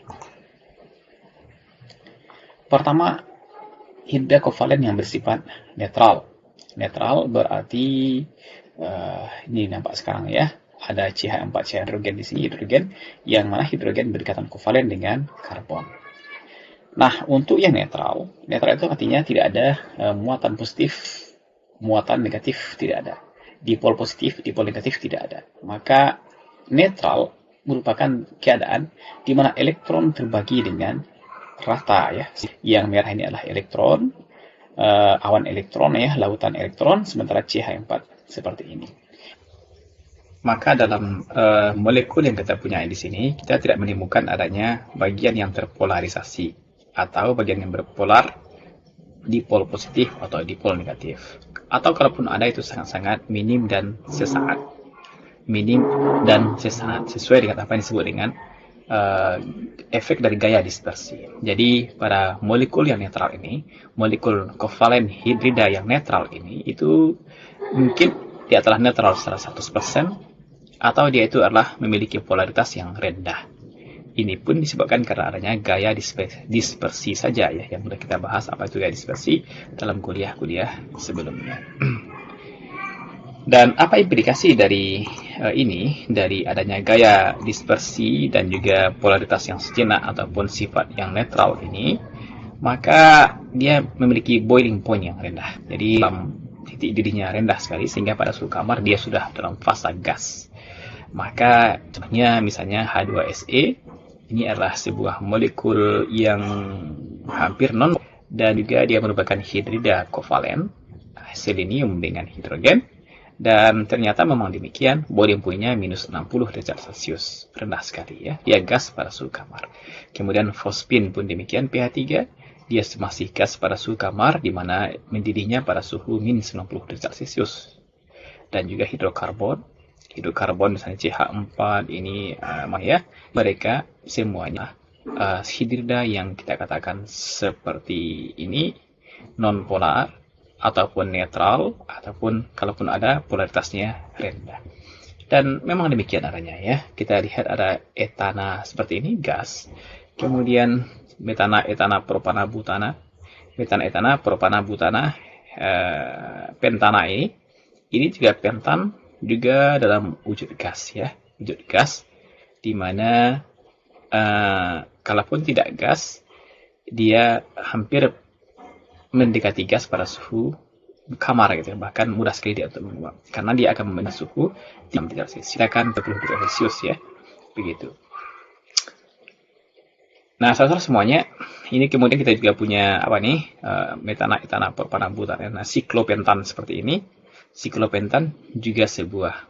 Pertama, hidrida kovalen yang bersifat netral. Netral berarti ini nampak sekarang ya. Ada CH4 CH hidrogen di sini, hidrogen yang mana hidrogen berdekatan kovalen dengan karbon. Nah, untuk yang netral itu artinya tidak ada muatan positif, muatan negatif tidak ada. Dipol positif, dipol negatif tidak ada. Maka netral merupakan keadaan di mana elektron terbagi dengan rata ya. Yang merah ini adalah elektron, awan elektron ya, lautan elektron, sementara CH4 seperti ini. Maka dalam molekul yang kita punya di sini, kita tidak menemukan adanya bagian yang terpolarisasi atau bagian yang berpolar dipol positif atau dipol negatif. Atau kalaupun ada, itu sangat-sangat minim dan sesaat. Minim dan sesaat, sesuai dengan apa yang disebut dengan efek dari gaya dispersi. Jadi pada molekul yang netral ini, molekul kovalen hidrida yang netral ini, itu mungkin dia telah netral secara 100%, atau dia itu adalah memiliki polaritas yang rendah. Ini pun disebabkan karena adanya gaya dispersi saja ya, yang sudah kita bahas apa itu gaya dispersi dalam kuliah-kuliah sebelumnya. Dan apa implikasi dari ini, dari adanya gaya dispersi dan juga polaritas yang sejenak ataupun sifat yang netral ini, maka dia memiliki boiling point yang rendah. Jadi titik didihnya rendah sekali, sehingga pada suhu kamar dia sudah dalam fase gas. Maka contohnya misalnya H2SE, ini adalah sebuah molekul yang hampir non, dan juga dia merupakan hidrida kovalen, selenium dengan hidrogen. Dan ternyata memang demikian, boiling point-nya minus 60 derajat Celcius, rendah sekali ya, dia gas pada suhu kamar. Kemudian fosfin pun demikian, pH 3, dia masih gas pada suhu kamar, di mana mendidihnya pada suhu minus 90 derajat Celcius. Dan juga hidrokarbon misalnya CH4 ini ya, mereka semuanya hidrida yang kita katakan seperti ini, non polar ataupun netral, ataupun kalaupun ada polaritasnya rendah. Dan memang demikian adanya ya. Kita lihat ada etana seperti ini, gas. Kemudian metana, etana, propana, butana. Metana, etana, propana, butana, pentana ini juga pentan, juga dalam wujud gas ya, wujud gas, di mana kalaupun tidak gas, dia hampir mendekati gas pada suhu kamar gitu, bahkan mudah sekali dia untuk menguap, karena dia akan membentuk suhu 3 derajat Celcius, silakan 40 derajat Celcius ya, begitu. Nah, saudara semuanya, ini kemudian kita juga punya apa nih, metana, etana, propana, butana. Nah, siklopentan seperti ini. Siklopentan juga sebuah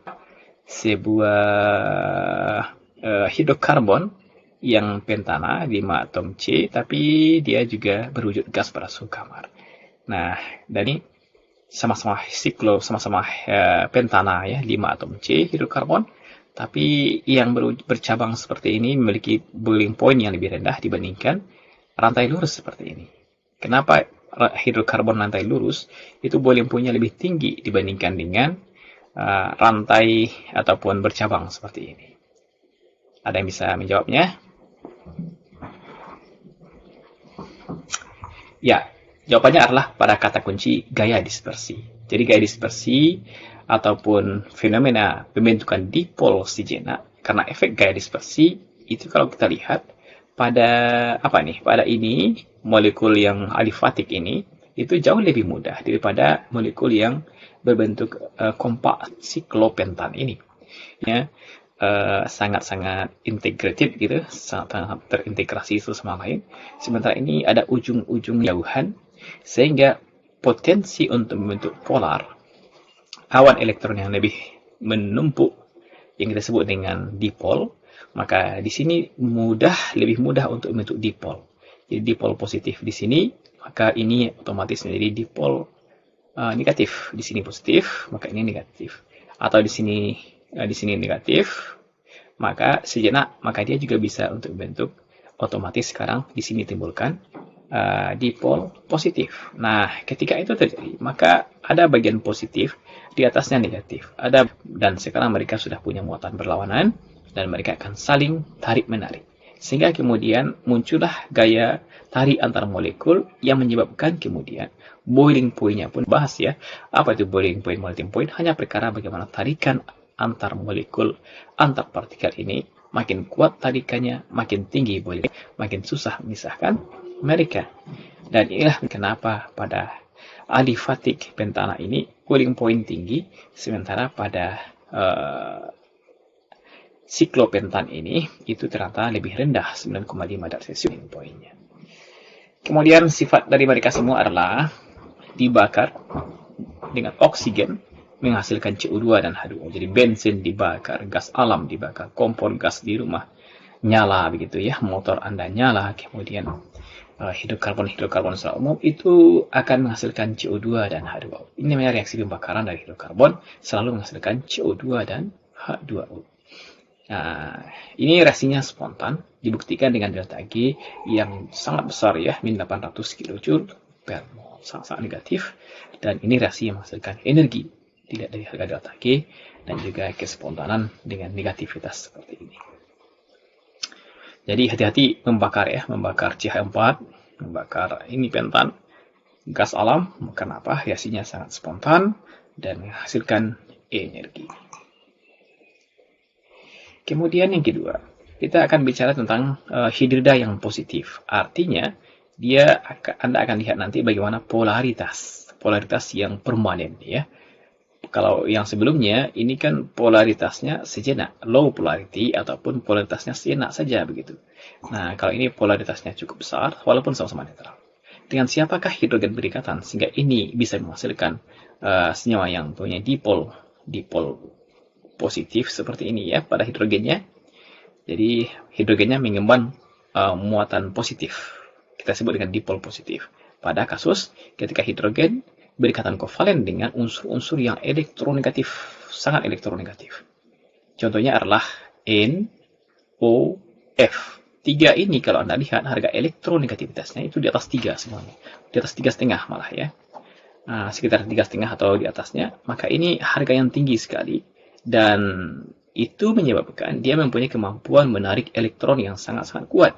hidrokarbon yang pentana 5 atom C, tapi dia juga berwujud gas pada suhu kamar. Nah, dan ini sama-sama pentana ya, 5 atom C hidrokarbon, tapi yang bercabang seperti ini memiliki boiling point yang lebih rendah dibandingkan rantai lurus seperti ini. Kenapa hidrokarbon rantai lurus itu boiling point-nya lebih tinggi dibandingkan dengan rantai ataupun bercabang seperti ini? Ada yang bisa menjawabnya? Ya, jawabannya adalah pada kata kunci gaya dispersi. Jadi gaya dispersi ataupun fenomena pembentukan dipol oksigena karena efek gaya dispersi itu kalau kita lihat pada apa nih? Pada ini molekul yang alifatik ini itu jauh lebih mudah daripada molekul yang berbentuk kompak siklopentan ini. Ya, sangat-sangat integrated gitu, sangat terintegrasi itu sama lain. Sementara ini ada ujung-ujung jauhan, sehingga potensi untuk membentuk polar, awan elektron yang lebih menumpuk, yang kita sebut dengan dipol, maka di sini lebih mudah untuk membentuk dipol. Jadi dipol positif di sini, maka ini otomatis menjadi dipol negatif. Di sini positif, maka ini negatif. Atau di sini negatif, maka dia juga bisa untuk membentuk otomatis sekarang di sini timbulkan dipol positif. Nah, ketika itu terjadi, maka ada bagian positif di atasnya negatif. Dan sekarang mereka sudah punya muatan berlawanan dan mereka akan saling tarik-menarik. Sehingga kemudian muncullah gaya tarik antar molekul yang menyebabkan kemudian boiling point-nya pun bahas ya. Apa itu boiling point, melting point? Hanya perkara bagaimana tarikan antar molekul, antar partikel ini makin kuat tarikannya, makin tinggi boiling, makin susah memisahkan mereka. Dan inilah kenapa pada alifatik pentana ini boiling point tinggi, sementara pada siklopentan ini itu ternyata lebih rendah 9,5 derajat Celcius poinnya. Kemudian sifat dari mereka semua adalah dibakar dengan oksigen menghasilkan CO2 dan H2O. Jadi bensin dibakar, gas alam dibakar, kompor gas di rumah nyala begitu ya, motor Anda nyala, kemudian hidrokarbon secara umum itu akan menghasilkan CO2 dan H2O. Ini namanya reaksi pembakaran dari hidrokarbon selalu menghasilkan CO2 dan H2O. Nah, ini reaksinya spontan, dibuktikan dengan delta G yang sangat besar ya, min 800 kJ per mol, sangat negatif. Dan ini reaksi yang menghasilkan energi, tidak dari harga delta G, dan juga kespontanan dengan negativitas seperti ini. Jadi hati-hati membakar ya, membakar CH4, membakar ini pentan, gas alam, kenapa? Reaksinya sangat spontan dan menghasilkan energi. Kemudian yang kedua, kita akan bicara tentang hidrida yang positif. Artinya, Anda akan lihat nanti bagaimana polaritas yang permanen ya. Kalau yang sebelumnya, ini kan polaritasnya sejenak, low polarity ataupun polaritasnya sejenak saja begitu. Nah, kalau ini polaritasnya cukup besar, walaupun sama-sama netral. Dengan siapakah hidrogen berikatan sehingga ini bisa menghasilkan senyawa yang punya dipol positif seperti ini ya pada hidrogennya. Jadi hidrogennya mengemban muatan positif. Kita sebut dengan dipol positif. Pada kasus ketika hidrogen berikatan kovalen dengan unsur-unsur yang elektronegatif, sangat elektronegatif. Contohnya adalah NOF. 3 ini kalau Anda lihat harga elektronegativitasnya itu di atas 3 semuanya. Di atas 3,5 malah ya. Sekitar 3,5 atau di atasnya. Maka ini harga yang tinggi sekali. Dan itu menyebabkan dia mempunyai kemampuan menarik elektron yang sangat-sangat kuat.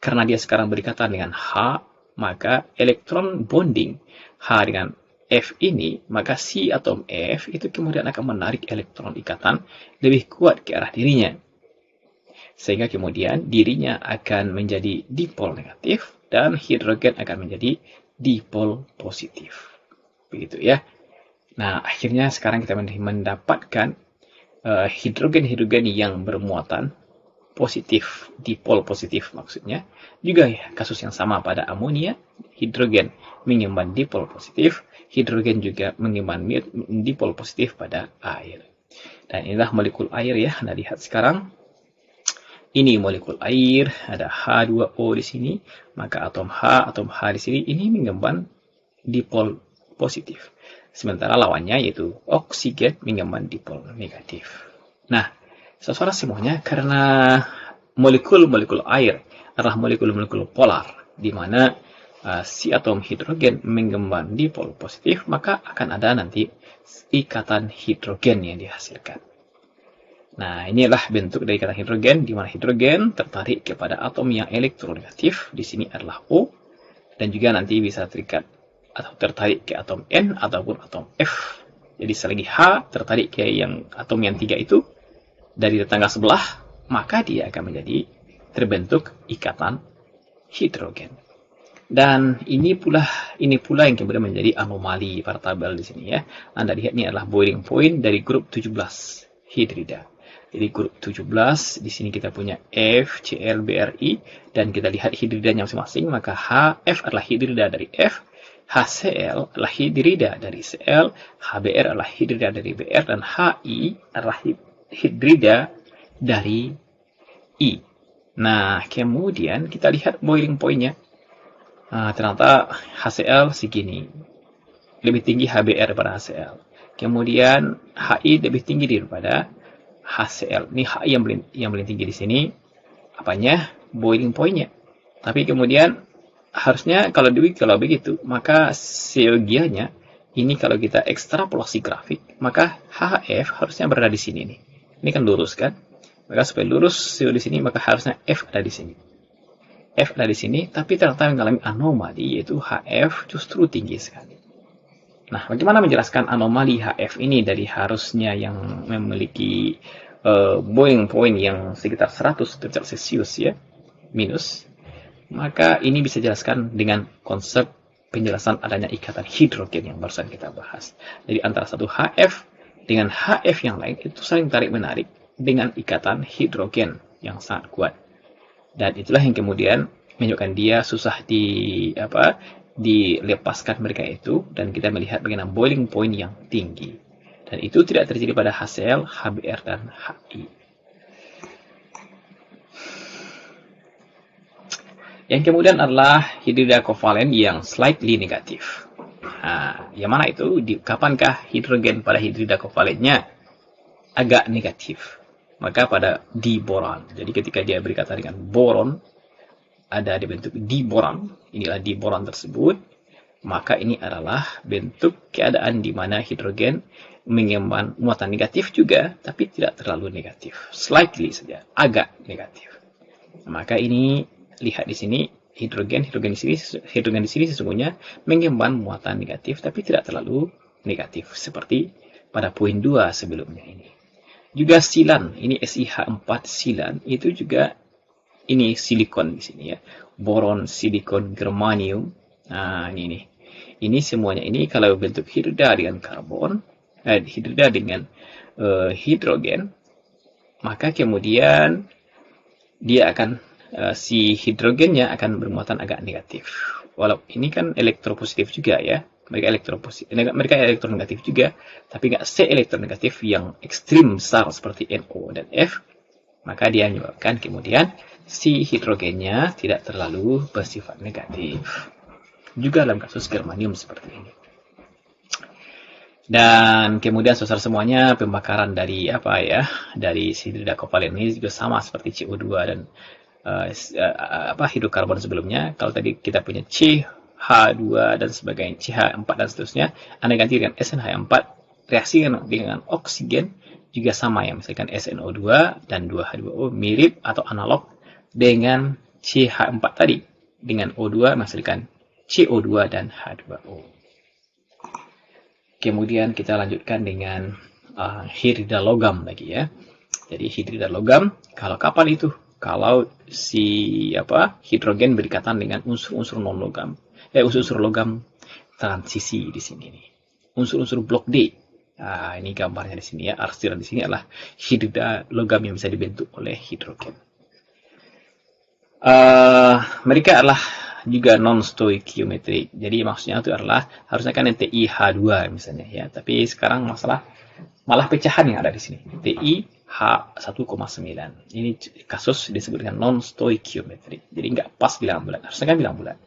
Karena dia sekarang berikatan dengan H, maka elektron bonding H dengan F ini, maka si atom F itu kemudian akan menarik elektron ikatan lebih kuat ke arah dirinya. Sehingga kemudian dirinya akan menjadi dipol negatif dan hidrogen akan menjadi dipol positif. Begitu ya. Nah, akhirnya sekarang kita mendapatkan hidrogen-hidrogen yang bermuatan positif, dipol positif maksudnya. Juga ya, kasus yang sama pada amonia, hidrogen mengemban dipol positif, hidrogen juga mengemban dipol positif pada air. Dan inilah molekul air ya, Anda lihat sekarang. Ini molekul air, ada H2O di sini, maka atom H di sini ini mengemban dipol positif. Sementara lawannya yaitu oksigen mengemban dipol negatif. Nah, saudara semuanya karena molekul-molekul air adalah molekul-molekul polar, di mana si atom hidrogen mengemban dipol positif, maka akan ada nanti ikatan hidrogen yang dihasilkan. Nah, inilah bentuk dari ikatan hidrogen, di mana hidrogen tertarik kepada atom yang elektronegatif. Di sini adalah O, dan juga nanti bisa terikat atau tertarik ke atom N ataupun atom F. Jadi selagi H tertarik ke atom yang 3 itu dari tetangga sebelah, maka dia akan menjadi terbentuk ikatan hidrogen. Dan ini pula yang kemudian menjadi anomali pada tabel di sini ya. Anda lihat ini adalah boiling point dari grup 17 hidrida. Jadi grup 17 di sini kita punya F, Cl, Bri, dan kita lihat hidridanya masing-masing, maka Hf adalah hidrida dari F, HCl adalah hidrida dari Cl, HBr adalah hidrida dari Br, dan Hi adalah hidrida dari I. Nah, kemudian kita lihat boiling point-nya. Nah, ternyata HCl segini, lebih tinggi HBr daripada HCl. Kemudian Hi lebih tinggi daripada HCl. Ini Hi yang paling tinggi di sini. Apanya? Boiling point-nya. Tapi kemudian harusnya kalau begitu, maka seyogianya ini kalau kita ekstrapolasi grafik, maka HF harusnya berada di sini nih. Ini kan lurus kan? Maka supaya lurus CO di sini, maka harusnya F ada di sini. F ada di sini, tapi ternyata mengalami anomali, yaitu HF justru tinggi sekali. Nah, bagaimana menjelaskan anomali HF ini dari harusnya yang memiliki boiling point yang sekitar 100 derajat Celcius ya, minus, maka ini bisa dijelaskan dengan konsep penjelasan adanya ikatan hidrogen yang barusan kita bahas. Jadi antara satu HF dengan HF yang lain itu saling tarik-menarik dengan ikatan hidrogen yang sangat kuat. Dan itulah yang kemudian menunjukkan dia susah dilepaskan mereka itu, dan kita melihat bagaimana boiling point yang tinggi. Dan itu tidak terjadi pada HCl, HBr, dan Hi. Yang kemudian adalah hidrida kovalen yang slightly negatif. Nah, yang mana itu? Kapankah hidrogen pada hidrida kovalennya agak negatif? Maka pada diboron. Jadi ketika dia berikatan dengan boron, ada di bentuk diboron, inilah diboron tersebut, maka ini adalah bentuk keadaan di mana hidrogen mengemban muatan negatif juga, tapi tidak terlalu negatif, slightly saja, agak negatif. Maka ini lihat di sini hidrogen di sini sesungguhnya mengemban muatan negatif, tapi tidak terlalu negatif seperti pada poin 2 sebelumnya ini. Juga silan, ini SiH4 silan itu juga ini silikon di sini ya, boron, silikon, germanium. Nah, ini semuanya ini kalau bentuk hidrida dengan karbon, hidrida dengan hidrogen, maka kemudian dia akan si hidrogennya akan bermuatan agak negatif. Walau ini kan elektropositif juga ya, mereka elektronegatif juga, tapi nggak se-elektronegatif yang ekstrim besar seperti NO dan F. Maka dia menyebabkan kemudian si hidrogennya tidak terlalu bersifat negatif. Juga dalam kasus germanium seperti ini. Dan kemudian saudara semuanya, pembakaran dari dari hidrida kovalen ini juga sama seperti CO2 dan hidrokarbon sebelumnya. Kalau tadi kita punya CH2 dan sebagainya, CH4 dan seterusnya, Anda ganti dengan SNH4, reaksi dengan oksigen juga sama ya, misalkan SNO2 dan 2H2O mirip atau analog dengan CH4 tadi, dengan O2 menghasilkan CO2 dan H2O. Kemudian kita lanjutkan dengan hidrida logam lagi ya. Jadi hidrida logam, kalau kapan itu? Kalau si hidrogen berikatan dengan unsur-unsur non-logam, unsur-unsur logam transisi di sini nih. Unsur-unsur blok D. Nah, ini gambarnya di sini ya. Arsiran di sini adalah hidrida logam yang bisa dibentuk oleh hidrogen. Mereka adalah juga non-stoichiometric. Jadi maksudnya itu adalah harusnya kan TI H2 misalnya ya. Tapi sekarang malah pecahan yang ada di sini. TI H1,9. Ini kasus disebut dengan non-stoichiometric. Jadi nggak pas bilangan bulat. Harusnya kan bilangan bulat.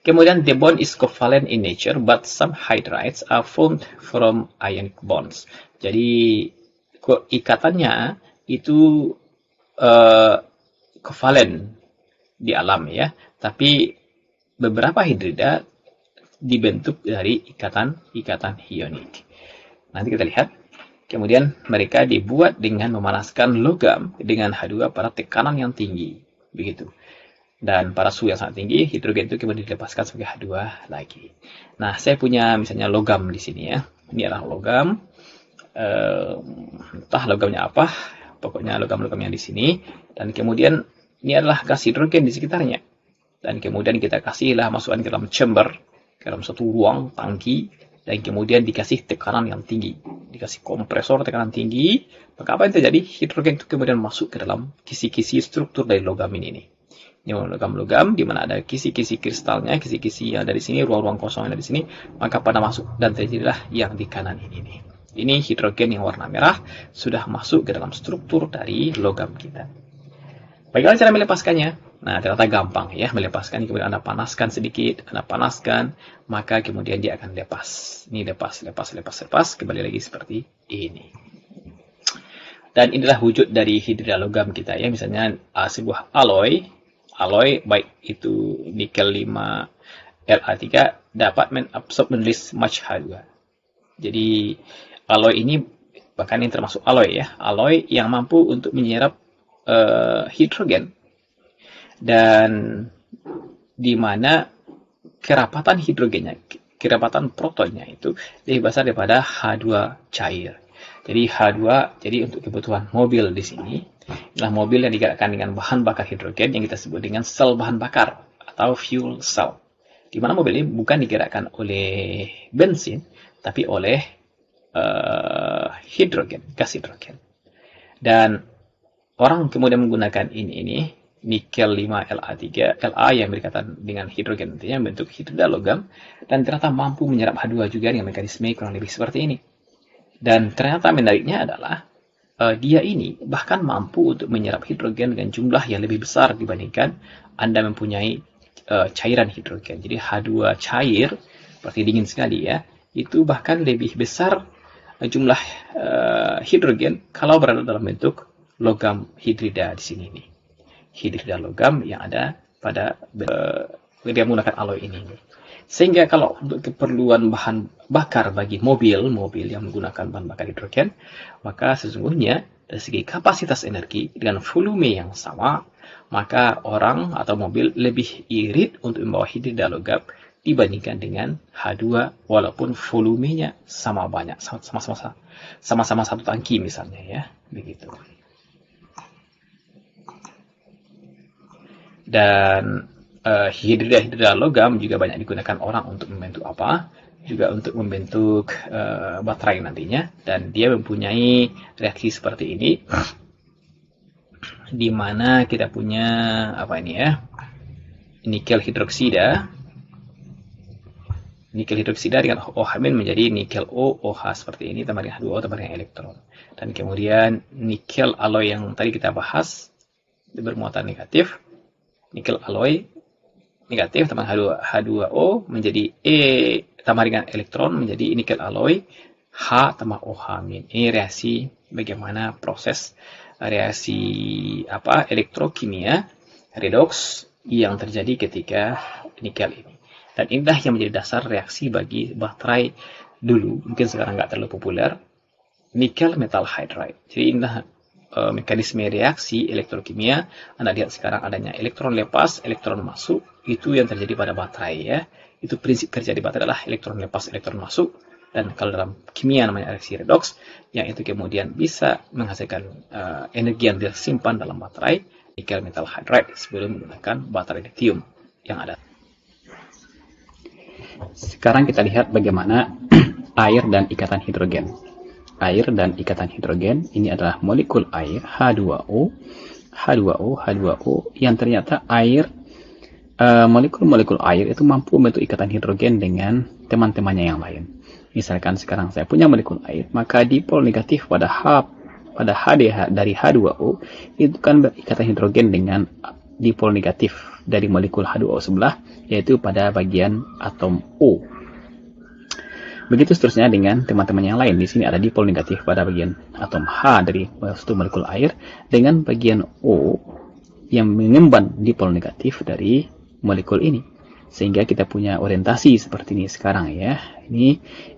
Kemudian the bond is covalent in nature, but some hydrides are formed from ionic bonds. Jadi ikatannya itu covalent di alam ya, tapi beberapa hidrida dibentuk dari ikatan ionik. Nanti kita lihat Kemudian mereka dibuat dengan memanaskan logam dengan H2 pada tekanan yang tinggi. Begitu. Dan pada suhu yang sangat tinggi, hidrogen itu kemudian dilepaskan sebagai H2 lagi. Nah, saya punya misalnya logam di sini ya. Ini adalah logam. Entah logamnya apa. Pokoknya logam-logam yang di sini. Dan kemudian ini adalah gas hidrogen di sekitarnya. Dan kemudian kita kasihlah masukkan ke dalam chamber, ke dalam satu ruang tangki, dan kemudian dikasih tekanan yang tinggi, dikasih kompresor tekanan tinggi, maka apa yang terjadi? Hidrogen itu kemudian masuk ke dalam kisi-kisi struktur dari logam ini nih. Ini logam-logam di mana ada kisi-kisi kristalnya, kisi-kisi yang dari sini, ruang-ruang kosong yang dari sini, maka pada masuk dan terjadilah yang di kanan ini nih. Ini hidrogen yang warna merah sudah masuk ke dalam struktur dari logam kita. Bagaimana cara melepaskannya? Nah, ternyata gampang ya melepaskan. Kemudian Anda panaskan sedikit, Anda panaskan, maka kemudian dia akan lepas. Ini lepas, kembali lagi seperti ini. Dan inilah wujud dari hidrologam kita ya. Misalnya sebuah alloy baik itu nikel 5 La3 dapat menulis much H2. Jadi alloy ini bahkan ini termasuk alloy ya. Alloy yang mampu untuk menyerap hidrogen, dan di mana kerapatan hidrogennya, kerapatan protonnya itu lebih besar daripada H2 cair. Jadi H2, jadi untuk kebutuhan mobil di sini, adalah mobil yang digerakkan dengan bahan bakar hidrogen yang kita sebut dengan sel bahan bakar atau fuel cell. Di mana mobil ini bukan digerakkan oleh bensin, tapi oleh hidrogen, gas hidrogen. Dan orang kemudian menggunakan ini nikel 5 La yang berkaitan dengan hidrogen nantinya membentuk hidrologam, dan ternyata mampu menyerap H2 juga dengan mekanisme kurang lebih seperti ini. Dan ternyata menariknya adalah dia ini bahkan mampu untuk menyerap hidrogen dengan jumlah yang lebih besar dibandingkan Anda mempunyai cairan hidrogen. Jadi H2 cair, seperti dingin sekali ya, itu bahkan lebih besar jumlah hidrogen kalau berada dalam bentuk logam hidrida di sini nih. Hidrida logam yang ada pada dia menggunakan alloy ini. Sehingga kalau untuk keperluan bahan bakar bagi mobil yang menggunakan bahan bakar hidrogen, maka sesungguhnya dari segi kapasitas energi dengan volume yang sama, maka orang atau mobil lebih irit untuk membawa hidrida logam dibandingkan dengan H2 walaupun volumenya sama banyak, sama-sama satu tangki misalnya ya, begitu. Dan hidrida logam juga banyak digunakan orang untuk membentuk apa? Juga untuk membentuk baterai nantinya. Dan dia mempunyai reaksi seperti ini, di mana kita punya apa ini ya? Nikel hidroksida. Nikel hidroksida dengan OH- menjadi nikel OH seperti ini, tambah dengan H2O tambah dengan elektron. Dan kemudian nikel alloy yang tadi kita bahas bermuatan negatif. Nikel alloy negatif tambah H2O menjadi E tambah dengan elektron menjadi nikel alloy H tambah OH-. Ini reaksi bagaimana proses reaksi elektrokimia redoks yang terjadi ketika nikel ini. Dan inilah yang menjadi dasar reaksi bagi baterai dulu, mungkin sekarang nggak terlalu populer, nikel metal hydride. Jadi inilah mekanisme reaksi elektrokimia. Anda lihat sekarang adanya elektron lepas, elektron masuk, itu yang terjadi pada baterai ya. Itu prinsip kerja di baterai adalah elektron lepas, elektron masuk. Dan kalau dalam kimia namanya reaksi redoks, yang itu kemudian bisa menghasilkan energi yang tersimpan dalam baterai nikel metal hydride sebelum menggunakan baterai lithium yang ada. Sekarang kita lihat bagaimana air dan ikatan hidrogen. Air dan ikatan hidrogen ini adalah molekul air H2O yang ternyata air molekul-molekul air itu mampu membentuk ikatan hidrogen dengan teman-temannya yang lain. Misalkan sekarang saya punya molekul air, maka dipol negatif pada HDH dari H2O itu kan berikatan hidrogen dengan dipol negatif dari molekul H2O sebelah, yaitu pada bagian atom O. Begitu seterusnya dengan teman-teman yang lain. Di sini ada dipol negatif pada bagian atom H dari satu molekul air dengan bagian O yang mengemban dipol negatif dari molekul ini. Sehingga kita punya orientasi seperti ini sekarang ya.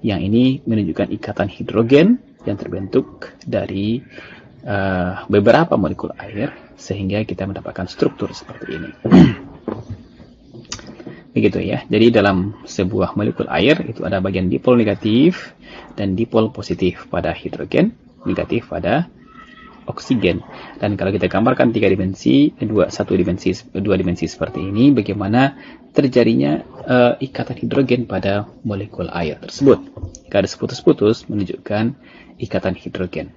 Yang ini menunjukkan ikatan hidrogen yang terbentuk dari beberapa molekul air sehingga kita mendapatkan struktur seperti ini. Begitu ya. Jadi dalam sebuah molekul air itu ada bagian dipol negatif dan dipol positif pada hidrogen, negatif pada oksigen. Dan kalau kita gambarkan dua dimensi seperti ini, bagaimana terjadinya ikatan hidrogen pada molekul air tersebut. Garis putus-putus menunjukkan ikatan hidrogen.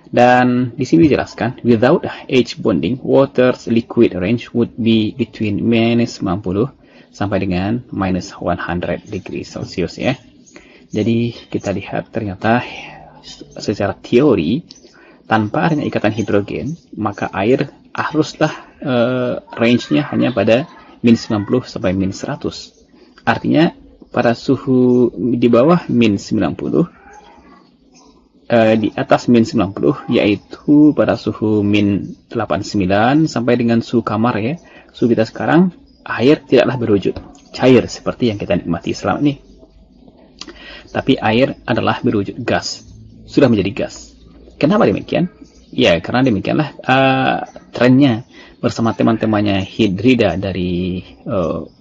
Dan di sini dijelaskan, without H bonding, water's liquid range would be between minus 90 sampai dengan minus 100 degrees Celsius ya. Jadi kita lihat ternyata secara teori tanpa adanya ikatan hidrogen, maka air haruslah range-nya hanya pada minus 90 sampai minus 100. Artinya pada suhu di bawah minus 90, di atas min 90, yaitu pada suhu min 89 sampai dengan suhu kamar ya, suhu kita sekarang, air tidaklah berwujud cair seperti yang kita nikmati selama ini. Tapi air adalah berwujud gas, sudah menjadi gas. Kenapa demikian? Ya, karena demikianlah trennya bersama teman-temannya hidrida dari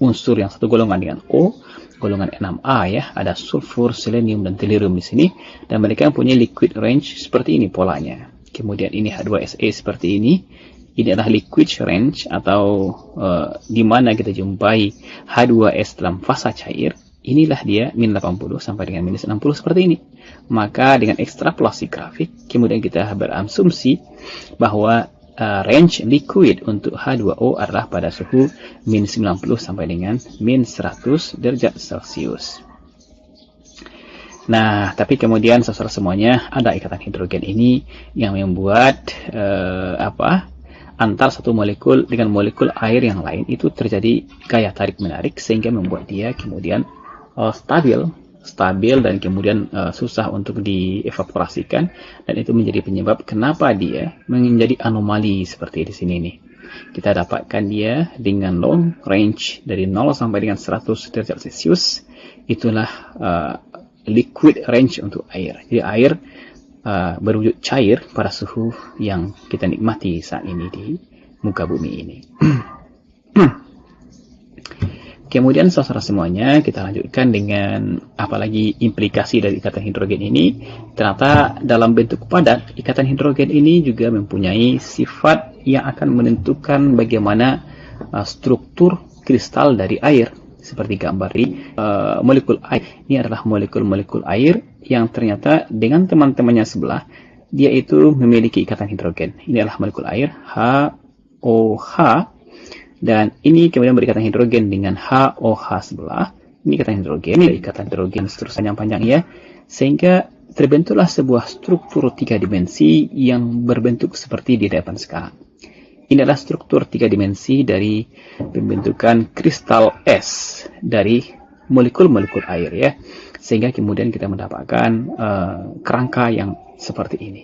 unsur yang satu golongan dengan O, golongan 6A ya, ada sulfur, selenium, dan tellurium di sini, dan mereka punya liquid range seperti ini polanya. Kemudian ini H2SA seperti ini adalah liquid range atau di mana kita jumpai H2S dalam fasa cair. Inilah dia min 80 sampai dengan minus 60 seperti ini. Maka dengan ekstrapolasi grafik, kemudian kita berasumsi bahwa range liquid untuk H2O adalah pada suhu min 90 sampai dengan min 100 derajat Celcius. Nah, tapi kemudian saudara semuanya ada ikatan hidrogen ini yang membuat antar satu molekul dengan molekul air yang lain itu terjadi gaya tarik menarik sehingga membuat dia kemudian stabil dan kemudian susah untuk dievaporasikan, dan itu menjadi penyebab kenapa dia menjadi anomali seperti di sini nih. Kita dapatkan dia dengan long range dari 0 sampai dengan 100 derajat Celcius. Itulah liquid range untuk air. Jadi air berwujud cair pada suhu yang kita nikmati saat ini di muka bumi ini. Kemudian saudara semuanya, kita lanjutkan dengan apalagi implikasi dari ikatan hidrogen ini. Ternyata dalam bentuk padat, ikatan hidrogen ini juga mempunyai sifat yang akan menentukan bagaimana struktur kristal dari air. Seperti gambar di molekul air. Ini adalah molekul-molekul air yang ternyata dengan teman-temannya sebelah, dia itu memiliki ikatan hidrogen. Ini adalah molekul air HOH. Dan ini kemudian berikatan hidrogen dengan HOH sebelah. Ini ikatan hidrogen seterusnya yang panjang ya. Sehingga terbentuklah sebuah struktur 3 dimensi yang berbentuk seperti di depan sekarang. Ini adalah struktur 3 dimensi dari pembentukan kristal es dari molekul-molekul air ya. Sehingga kemudian kita mendapatkan kerangka yang seperti ini.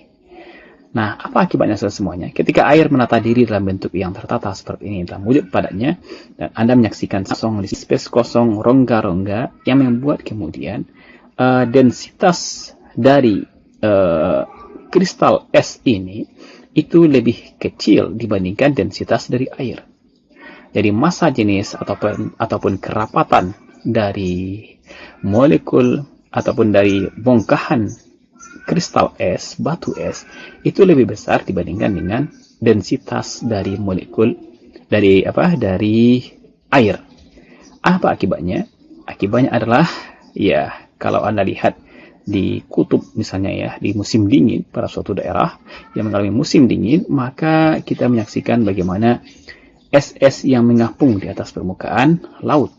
Nah, apa akibatnya semuanya? Ketika air menata diri dalam bentuk yang tertata seperti ini dalam wujud padatnya, dan Anda menyaksikan kosong di space kosong rongga-rongga yang membuat kemudian densitas dari kristal es ini itu lebih kecil dibandingkan densitas dari air. Jadi massa jenis ataupun kerapatan dari molekul ataupun dari bongkahan kristal es, batu es, itu lebih besar dibandingkan dengan densitas dari molekul dari air. Apa akibatnya? Akibatnya adalah ya, kalau Anda lihat di kutub misalnya ya, di musim dingin pada suatu daerah yang mengalami musim dingin, maka kita menyaksikan bagaimana es-es yang mengapung di atas permukaan laut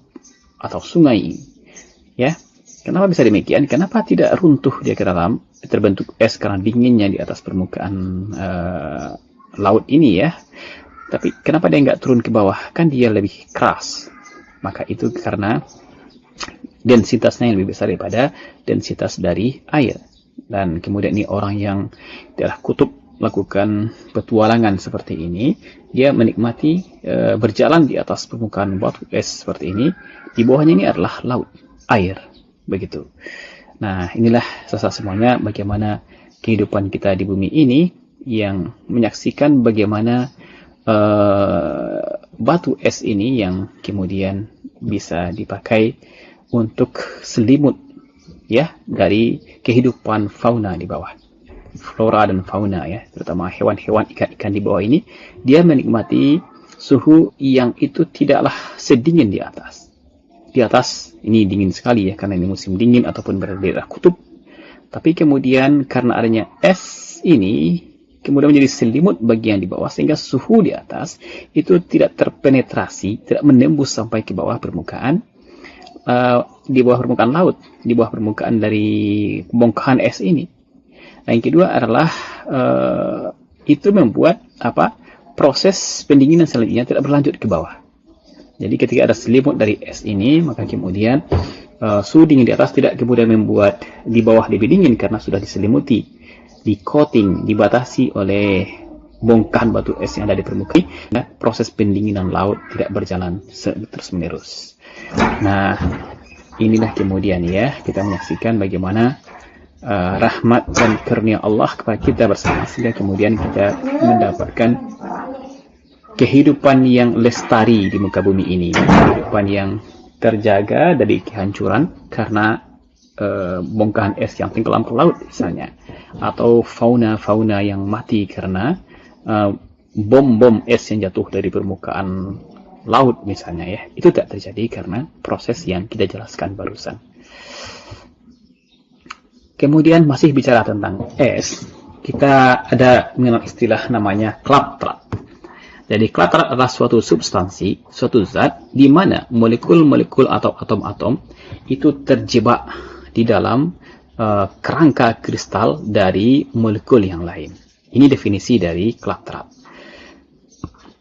atau sungai ya. Kenapa bisa demikian? Kenapa tidak runtuh dia ke dalam, terbentuk es karena dinginnya di atas permukaan laut ini ya? Tapi kenapa dia nggak turun ke bawah? Kan dia lebih keras. Maka itu karena densitasnya yang lebih besar daripada densitas dari air. Dan kemudian ini orang yang adalah kutub melakukan petualangan seperti ini, dia menikmati berjalan di atas permukaan batu es seperti ini. Di bawahnya ini adalah laut, air. Begitu. Nah, inilah saudara semuanya bagaimana kehidupan kita di bumi ini yang menyaksikan bagaimana batu es ini yang kemudian bisa dipakai untuk selimut ya dari kehidupan fauna di bawah, flora dan fauna ya, terutama hewan-hewan, ikan-ikan di bawah ini, dia menikmati suhu yang itu tidaklah sedingin di atas. Di atas ini dingin sekali ya, karena ini musim dingin ataupun berada di daerah kutub. Tapi kemudian karena adanya es ini, kemudian menjadi selimut bagian di bawah, sehingga suhu di atas itu tidak terpenetrasi, tidak menembus sampai ke bawah permukaan, di bawah permukaan laut, di bawah permukaan dari bongkahan es ini. Nah, yang kedua adalah itu membuat proses pendinginan selanjutnya tidak berlanjut ke bawah. Jadi ketika ada selimut dari es ini, maka kemudian suhu dingin di atas tidak kemudian membuat di bawah lebih dingin karena sudah diselimuti, di coating, dibatasi oleh bongkahan batu es yang ada di permukaan. Nah, proses pendinginan laut tidak berjalan terus menerus. Nah, inilah kemudian ya kita menyaksikan bagaimana rahmat dan karunia Allah kepada kita bersama, sehingga kemudian kita mendapatkan kehidupan yang lestari di muka bumi ini, kehidupan yang terjaga dari kehancuran karena bongkahan es yang tenggelam ke laut misalnya, atau fauna-fauna yang mati karena bom-bom es yang jatuh dari permukaan laut misalnya ya. Itu tak terjadi karena proses yang kita jelaskan barusan. Kemudian masih bicara tentang es, kita ada mengenal istilah namanya klaptrat. Jadi klaptrat adalah suatu substansi, suatu zat di mana molekul-molekul atau atom-atom itu terjebak di dalam kerangka kristal dari molekul yang lain. Ini definisi dari klaptrat.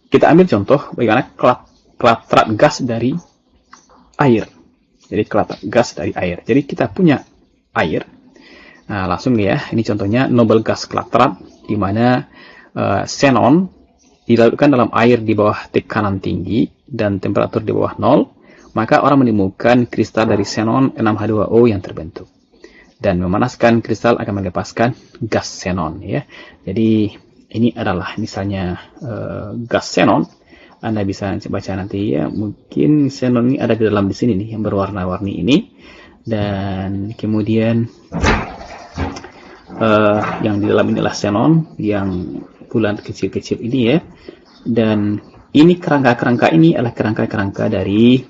Kita ambil contoh bagaimana klaptrat gas dari air. Jadi klaptrat gas dari air. Jadi kita punya air. Nah, langsung ya, ini contohnya noble gas klaptrat di mana xenon dilarutkan dalam air di bawah tekanan tinggi dan temperatur di bawah 0, maka orang menemukan kristal dari xenon 6H2O yang terbentuk. Dan memanaskan kristal akan melepaskan gas xenon ya. Jadi ini adalah misalnya gas xenon. Anda bisa baca nanti ya, mungkin xenon ini ada di dalam di sini nih yang berwarna-warni ini. Dan kemudian yang di dalam inilah xenon yang bulan kecil-kecil ini ya. Dan ini kerangka-kerangka ini adalah kerangka-kerangka dari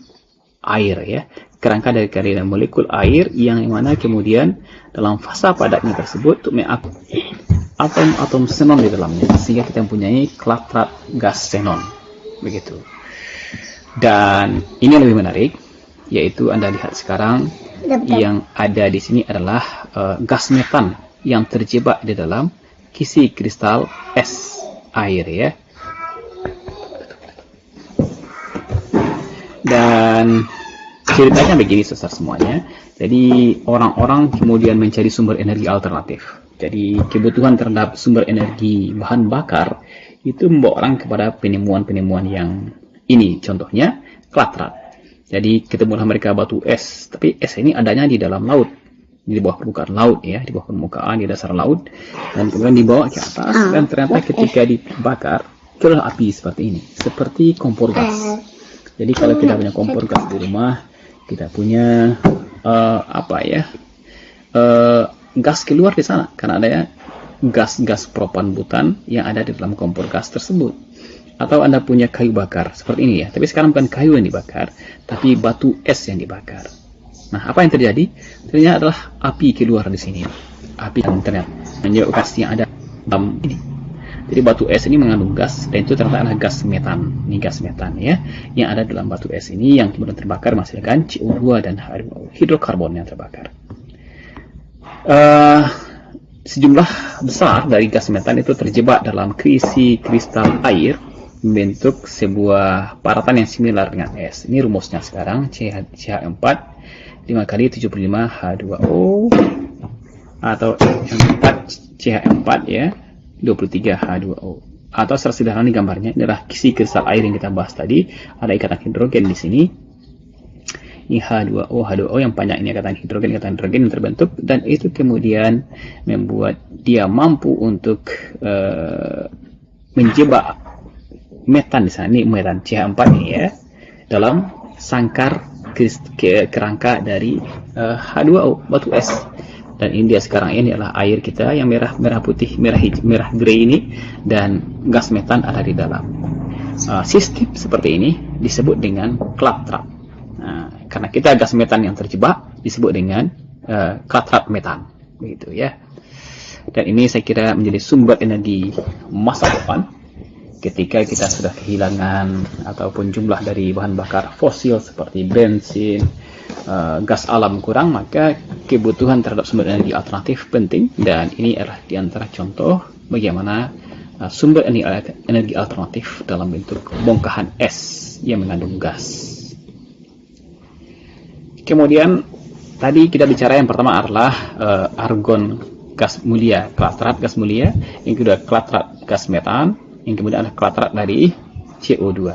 air ya. Kerangka dari molekul air yang mana kemudian dalam fasa padatnya tersebut untuk mengakui atom-atom xenon di dalamnya, sehingga kita mempunyai klaptrat gas xenon begitu. Dan ini yang lebih menarik, yaitu Anda lihat sekarang yang ada di sini adalah gas metan yang terjebak di dalam kisi kristal es air ya. Dan ceritanya begini saudara semuanya. Jadi orang-orang kemudian mencari sumber energi alternatif. Jadi kebutuhan terhadap sumber energi bahan bakar itu membawa orang kepada penemuan-penemuan yang ini, contohnya klaptrat. Jadi ketemulah mereka batu es, tapi es ini adanya di dalam laut, di bawah permukaan laut ya, di bawah permukaan di dasar laut, dan kemudian dibawa ke atas, dan ternyata ketika dibakar keluar api seperti ini, seperti kompor gas. Jadi kalau kita punya kompor gas di rumah, kita punya gas keluar di sana karena ada gas-gas propan butan yang ada di dalam kompor gas tersebut. Atau Anda punya kayu bakar seperti ini ya, tapi sekarang bukan kayu yang dibakar, tapi batu es yang dibakar. Nah, apa yang terjadi? Ternyata adalah api keluar di sini. Api yang ternyata menjauh gas yang ada dalam ini. Jadi batu es ini mengandung gas, dan itu ternyata adalah gas metan. Ini gas metan ya, yang ada dalam batu es ini yang kemudian terbakar menghasilkan CO2 dan hidrokarbon yang terbakar. Sejumlah besar dari gas metan itu terjebak dalam kisi kristal air, membentuk sebuah paratan yang similar dengan es. Ini rumusnya sekarang, CH4 5 kali 75H2O, atau yang 4 CH4 ya 23H2O. Atau secara sederhana ini gambarnya, ini adalah kisi kristal air yang kita bahas tadi. Ada ikatan hidrogen di sini Ini H2O yang banyak ini ikatan hidrogen yang terbentuk, dan itu kemudian membuat dia mampu untuk menjebak metan di sana. Ini metan CH4 ini ya, dalam sangkar kerangka dari H2O, batu es. Dan ini dia sekarang ini adalah air kita yang merah putih, merah grey ini, dan gas metan ada di dalam. Sistem seperti ini disebut dengan klaptrap. Karena kita gas metan yang terjebak disebut dengan klaptrap metan, begitu ya. Dan ini saya kira menjadi sumber energi masa depan ketika kita sudah kehilangan ataupun jumlah dari bahan bakar fosil seperti bensin, gas alam kurang, maka kebutuhan terhadap sumber energi alternatif penting, dan ini adalah diantara contoh bagaimana sumber energi alternatif dalam bentuk bongkahan es yang mengandung gas. Kemudian tadi kita bicara yang pertama adalah argon gas mulia, klatrat gas mulia, yang kedua klatrat gas metan, yang kemudian ada klatrat dari CO2,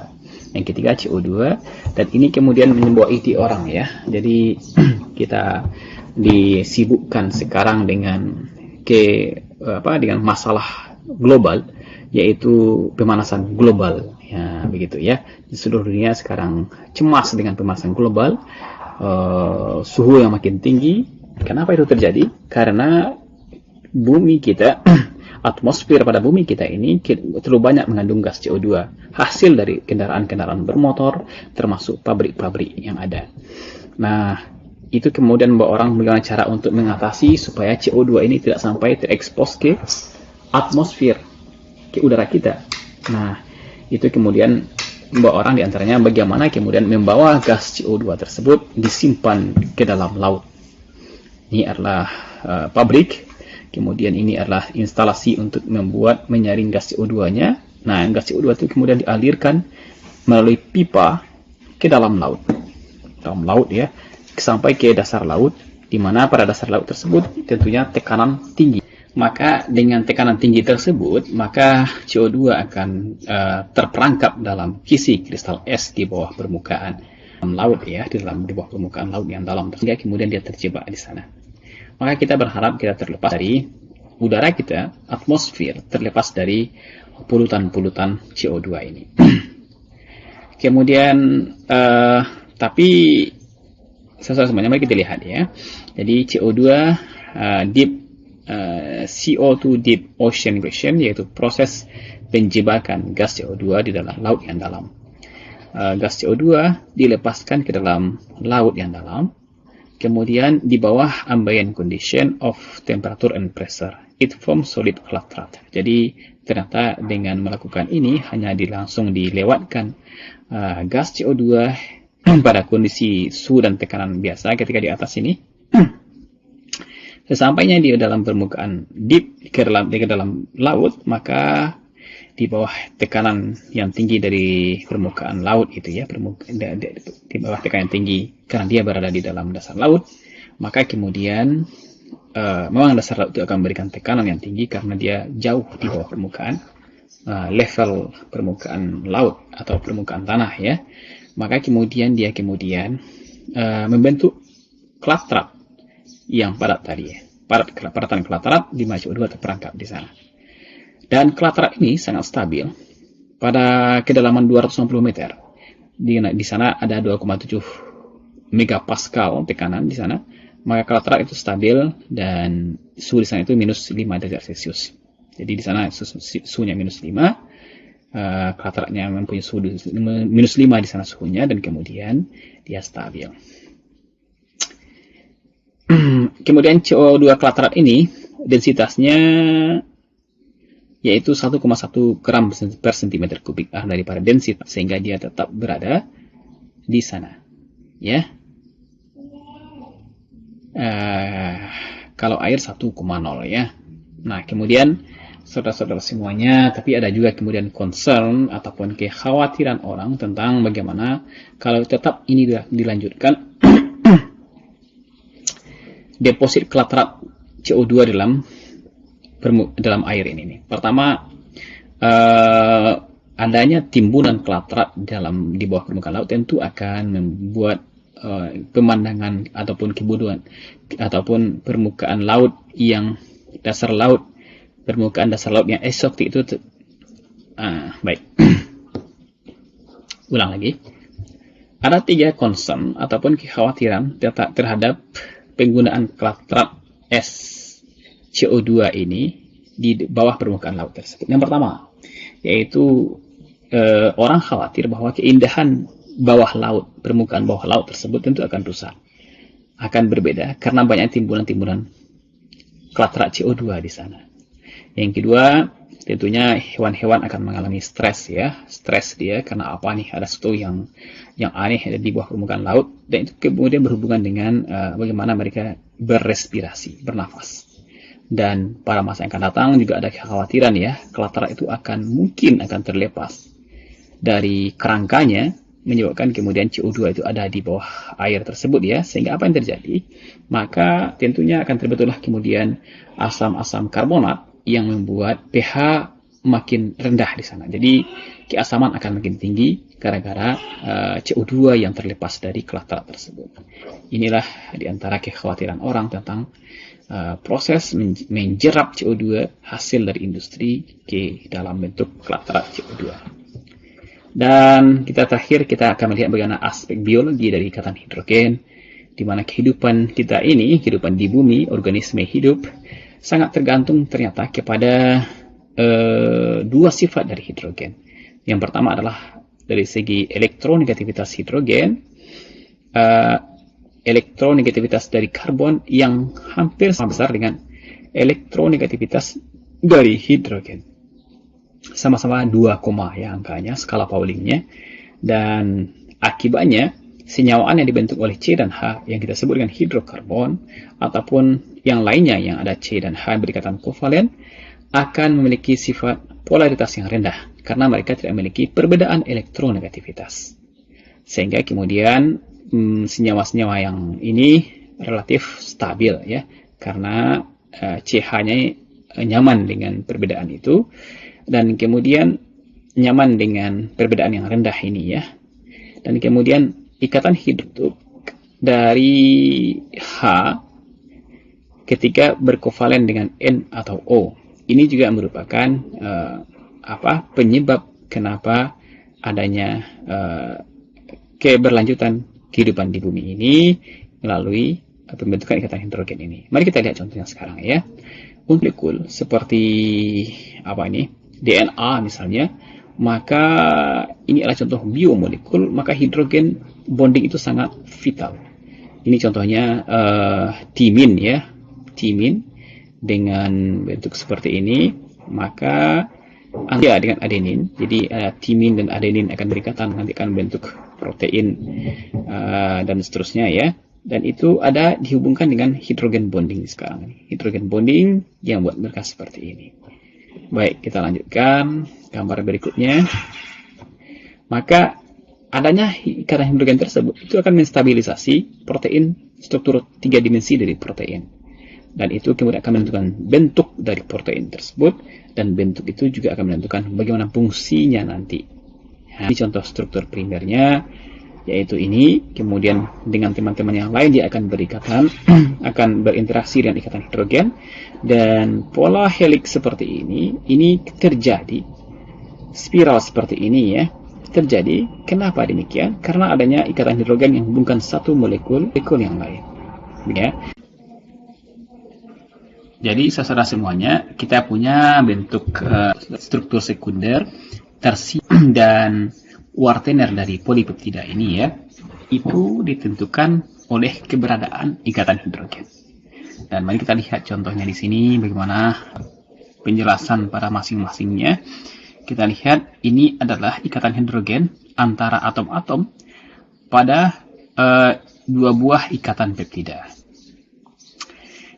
yang ketiga CO2, dan ini kemudian membawa ide orang ya. Jadi kita disibukkan sekarang dengan dengan masalah global, yaitu pemanasan global ya, begitu ya. Di seluruh dunia sekarang cemas dengan pemanasan global, suhu yang makin tinggi. Kenapa itu terjadi? Karena bumi kita atmosfer pada bumi kita ini terlalu banyak mengandung gas CO2, hasil dari kendaraan-kendaraan bermotor, termasuk pabrik-pabrik yang ada. Nah, itu kemudian membawa orang bagaimana cara untuk mengatasi supaya CO2 ini tidak sampai terekspos ke atmosfer, ke udara kita. Nah, itu kemudian membawa orang diantaranya bagaimana kemudian membawa gas CO2 tersebut disimpan ke dalam laut. Ini adalah pabrik. Kemudian ini adalah instalasi untuk menyaring gas CO2-nya. Nah, gas CO2 itu kemudian dialirkan melalui pipa ke dalam laut. Dalam laut ya, sampai ke dasar laut, di mana pada dasar laut tersebut tentunya tekanan tinggi. Maka dengan tekanan tinggi tersebut, maka CO2 akan terperangkap dalam kisi kristal es di bawah permukaan laut ya, di bawah permukaan laut yang dalam, sehingga kemudian dia terjebak di sana. Maka kita berharap kita terlepas dari udara kita, atmosfer, terlepas dari polutan-polutan CO2 ini. Kemudian, tapi semuanya mari kita lihat ya. Jadi CO2 CO2 deep ocean migration, yaitu proses penjebakan gas CO2 di dalam laut yang dalam. Gas CO2 dilepaskan ke dalam laut yang dalam. Kemudian di bawah ambient condition of temperature and pressure, it forms solid klatrat. Jadi ternyata dengan melakukan ini hanya langsung dilewatkan gas CO2 pada kondisi suhu dan tekanan biasa ketika di atas ini. Sesampainya di dalam permukaan deep ke dalam laut, maka di bawah tekanan yang tinggi dari permukaan laut itu ya, di bawah tekanan tinggi karena dia berada di dalam dasar laut, maka kemudian memang dasar laut itu akan memberikan tekanan yang tinggi karena dia jauh di bawah permukaan level permukaan laut atau permukaan tanah ya. Maka kemudian dia membentuk klatrat yang padat tadi ya, padatan klatrat di mana CO2 terperangkap di sana. Dan klatrat ini sangat stabil pada kedalaman 260 meter. Di sana ada 2,7 megapascal tekanan di sana. Maka klatrat itu stabil dan suhu di sana itu minus 5 derajat Celcius. Jadi di sana suhunya minus 5. Klatratnya mempunyai suhu minus 5 di sana suhunya, dan kemudian dia stabil. Kemudian CO2 klatrat ini densitasnya yaitu 1,1 gram per centimeter kubik daripada densitas, sehingga dia tetap berada di sana ya. Kalau air 1,0 ya. Nah, kemudian saudara-saudara semuanya, tapi ada juga kemudian concern ataupun kekhawatiran orang tentang bagaimana kalau tetap ini dilanjutkan deposit klatrat CO2 dalam air ini. Pertama, adanya timbunan klatrat di bawah permukaan laut tentu akan membuat pemandangan ataupun kebodohan ataupun permukaan laut yang dasar laut, permukaan dasar laut yang eksotik itu baik. Ulang lagi. Ada 3 concern ataupun kekhawatiran terhadap penggunaan klatrat es CO2 ini di bawah permukaan laut tersebut. Yang pertama, yaitu orang khawatir bahwa keindahan bawah laut, permukaan bawah laut tersebut tentu akan rusak, akan berbeda karena banyak timbulan-timbulan klatrat CO2 di sana. Yang kedua, tentunya hewan-hewan akan mengalami stres ya, stres dia karena apa nih, ada sesuatu yang aneh di bawah permukaan laut, dan itu kemudian berhubungan dengan bagaimana mereka berrespirasi, bernafas. Dan pada masa yang akan datang juga ada kekhawatiran ya, klatrat itu mungkin akan terlepas dari kerangkanya, menyebabkan kemudian CO2 itu ada di bawah air tersebut ya, sehingga apa yang terjadi? Maka tentunya akan terbentuklah kemudian asam-asam karbonat yang membuat pH makin rendah di sana. Jadi keasaman akan makin tinggi gara-gara CO2 yang terlepas dari klatrat tersebut. Inilah diantara kekhawatiran orang tentang proses menjerap CO2 hasil dari industri ke dalam bentuk klatrat CO2. Dan kita akan melihat bagaimana aspek biologi dari ikatan hidrogen, di mana kehidupan kita ini, kehidupan di bumi, organisme hidup, sangat tergantung ternyata kepada 2 sifat dari hidrogen. Yang pertama adalah dari segi elektronegativitas hidrogen, elektronegativitas dari karbon yang hampir sama besar dengan elektronegativitas dari hidrogen. Sama-sama 2, ya angkanya, skala Paulingnya. Dan akibatnya, senyawaan yang dibentuk oleh C dan H yang kita sebut dengan hidrokarbon ataupun yang lainnya yang ada C dan H berikatan kovalen akan memiliki sifat polaritas yang rendah karena mereka tidak memiliki perbedaan elektronegativitas. Sehingga kemudian senyawa-senyawa yang ini relatif stabil ya, karena CH-nya nyaman dengan perbedaan itu, dan kemudian nyaman dengan perbedaan yang rendah ini ya. Dan kemudian ikatan hidrokarbon dari H ketika berkovalen dengan N atau O. Ini juga merupakan penyebab kenapa adanya keberlanjutan kehidupan di bumi ini melalui pembentukan ikatan hidrogen ini. Mari kita lihat contohnya sekarang ya. Untuk molekul seperti DNA misalnya, maka ini adalah contoh biomolekul, maka hidrogen bonding itu sangat vital. Ini contohnya timin ya, timin dengan bentuk seperti ini, maka dengan adenin. Jadi timin dan adenin akan berikatan, nanti akan bentuk protein dan seterusnya ya. Dan itu ada dihubungkan dengan hidrogen bonding sekarang ini. Hidrogen bonding yang buat mereka seperti ini. Baik, kita lanjutkan gambar berikutnya. Maka adanya ikatan hidrogen tersebut itu akan menstabilisasi protein, struktur 3 dimensi dari protein. Dan itu kemudian akan menentukan bentuk dari protein tersebut, dan bentuk itu juga akan menentukan bagaimana fungsinya nanti. Nah, ini contoh struktur primernya, yaitu ini. Kemudian dengan teman-teman yang lain dia akan berikatan, akan berinteraksi dengan ikatan hidrogen, dan pola helix seperti ini terjadi, spiral seperti ini ya, terjadi. Kenapa demikian? Karena adanya ikatan hidrogen yang menghubungkan satu molekul yang lain ya. Jadi saudara semuanya, kita punya bentuk struktur sekunder, tersier, dan kuartener dari polipeptida ini ya, itu ditentukan oleh keberadaan ikatan hidrogen. Dan mari kita lihat contohnya di sini bagaimana penjelasan pada masing-masingnya. Kita lihat ini adalah ikatan hidrogen antara atom-atom pada 2 buah ikatan peptida.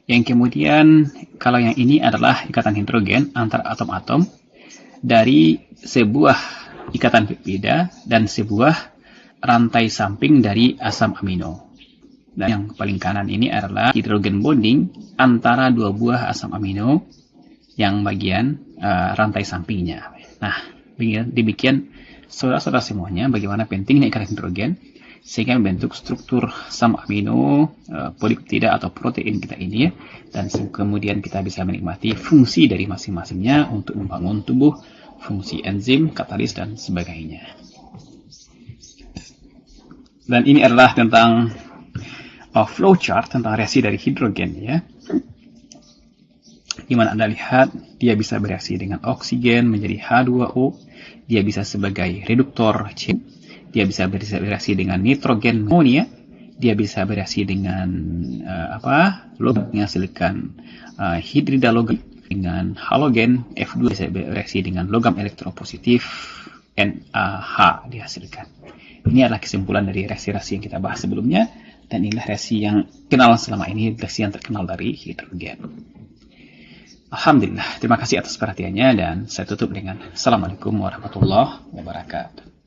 Yang kemudian kalau yang ini adalah ikatan hidrogen antara atom-atom dari sebuah ikatan peptida dan sebuah rantai samping dari asam amino. Dan yang paling kanan ini adalah hidrogen bonding antara 2 buah asam amino yang bagian rantai sampingnya. Nah, demikian saudara-saudara semuanya bagaimana pentingnya ikatan hidrogen, sehingga membentuk struktur asam amino polipeptida atau protein kita ini ya. Dan kemudian kita bisa menikmati fungsi dari masing-masingnya untuk membangun tubuh, fungsi enzim, katalis dan sebagainya. Dan ini adalah tentang flowchart tentang reaksi dari hidrogen ya. Di mana Anda lihat dia bisa bereaksi dengan oksigen menjadi H2O, dia bisa sebagai reduktor C, dia bisa bereaksi dengan nitrogen amonia, dia bisa bereaksi dengan logam menghasilkan hidrida logam, dengan halogen F2 bisa bereaksi dengan logam elektropositif NaH dihasilkan. Ini adalah kesimpulan dari reaksi-reaksi yang kita bahas sebelumnya, dan inilah reaksi yang kenal selama ini, reaksi yang terkenal dari hidrogen. Alhamdulillah, terima kasih atas perhatiannya, dan saya tutup dengan Assalamualaikum warahmatullahi wabarakatuh.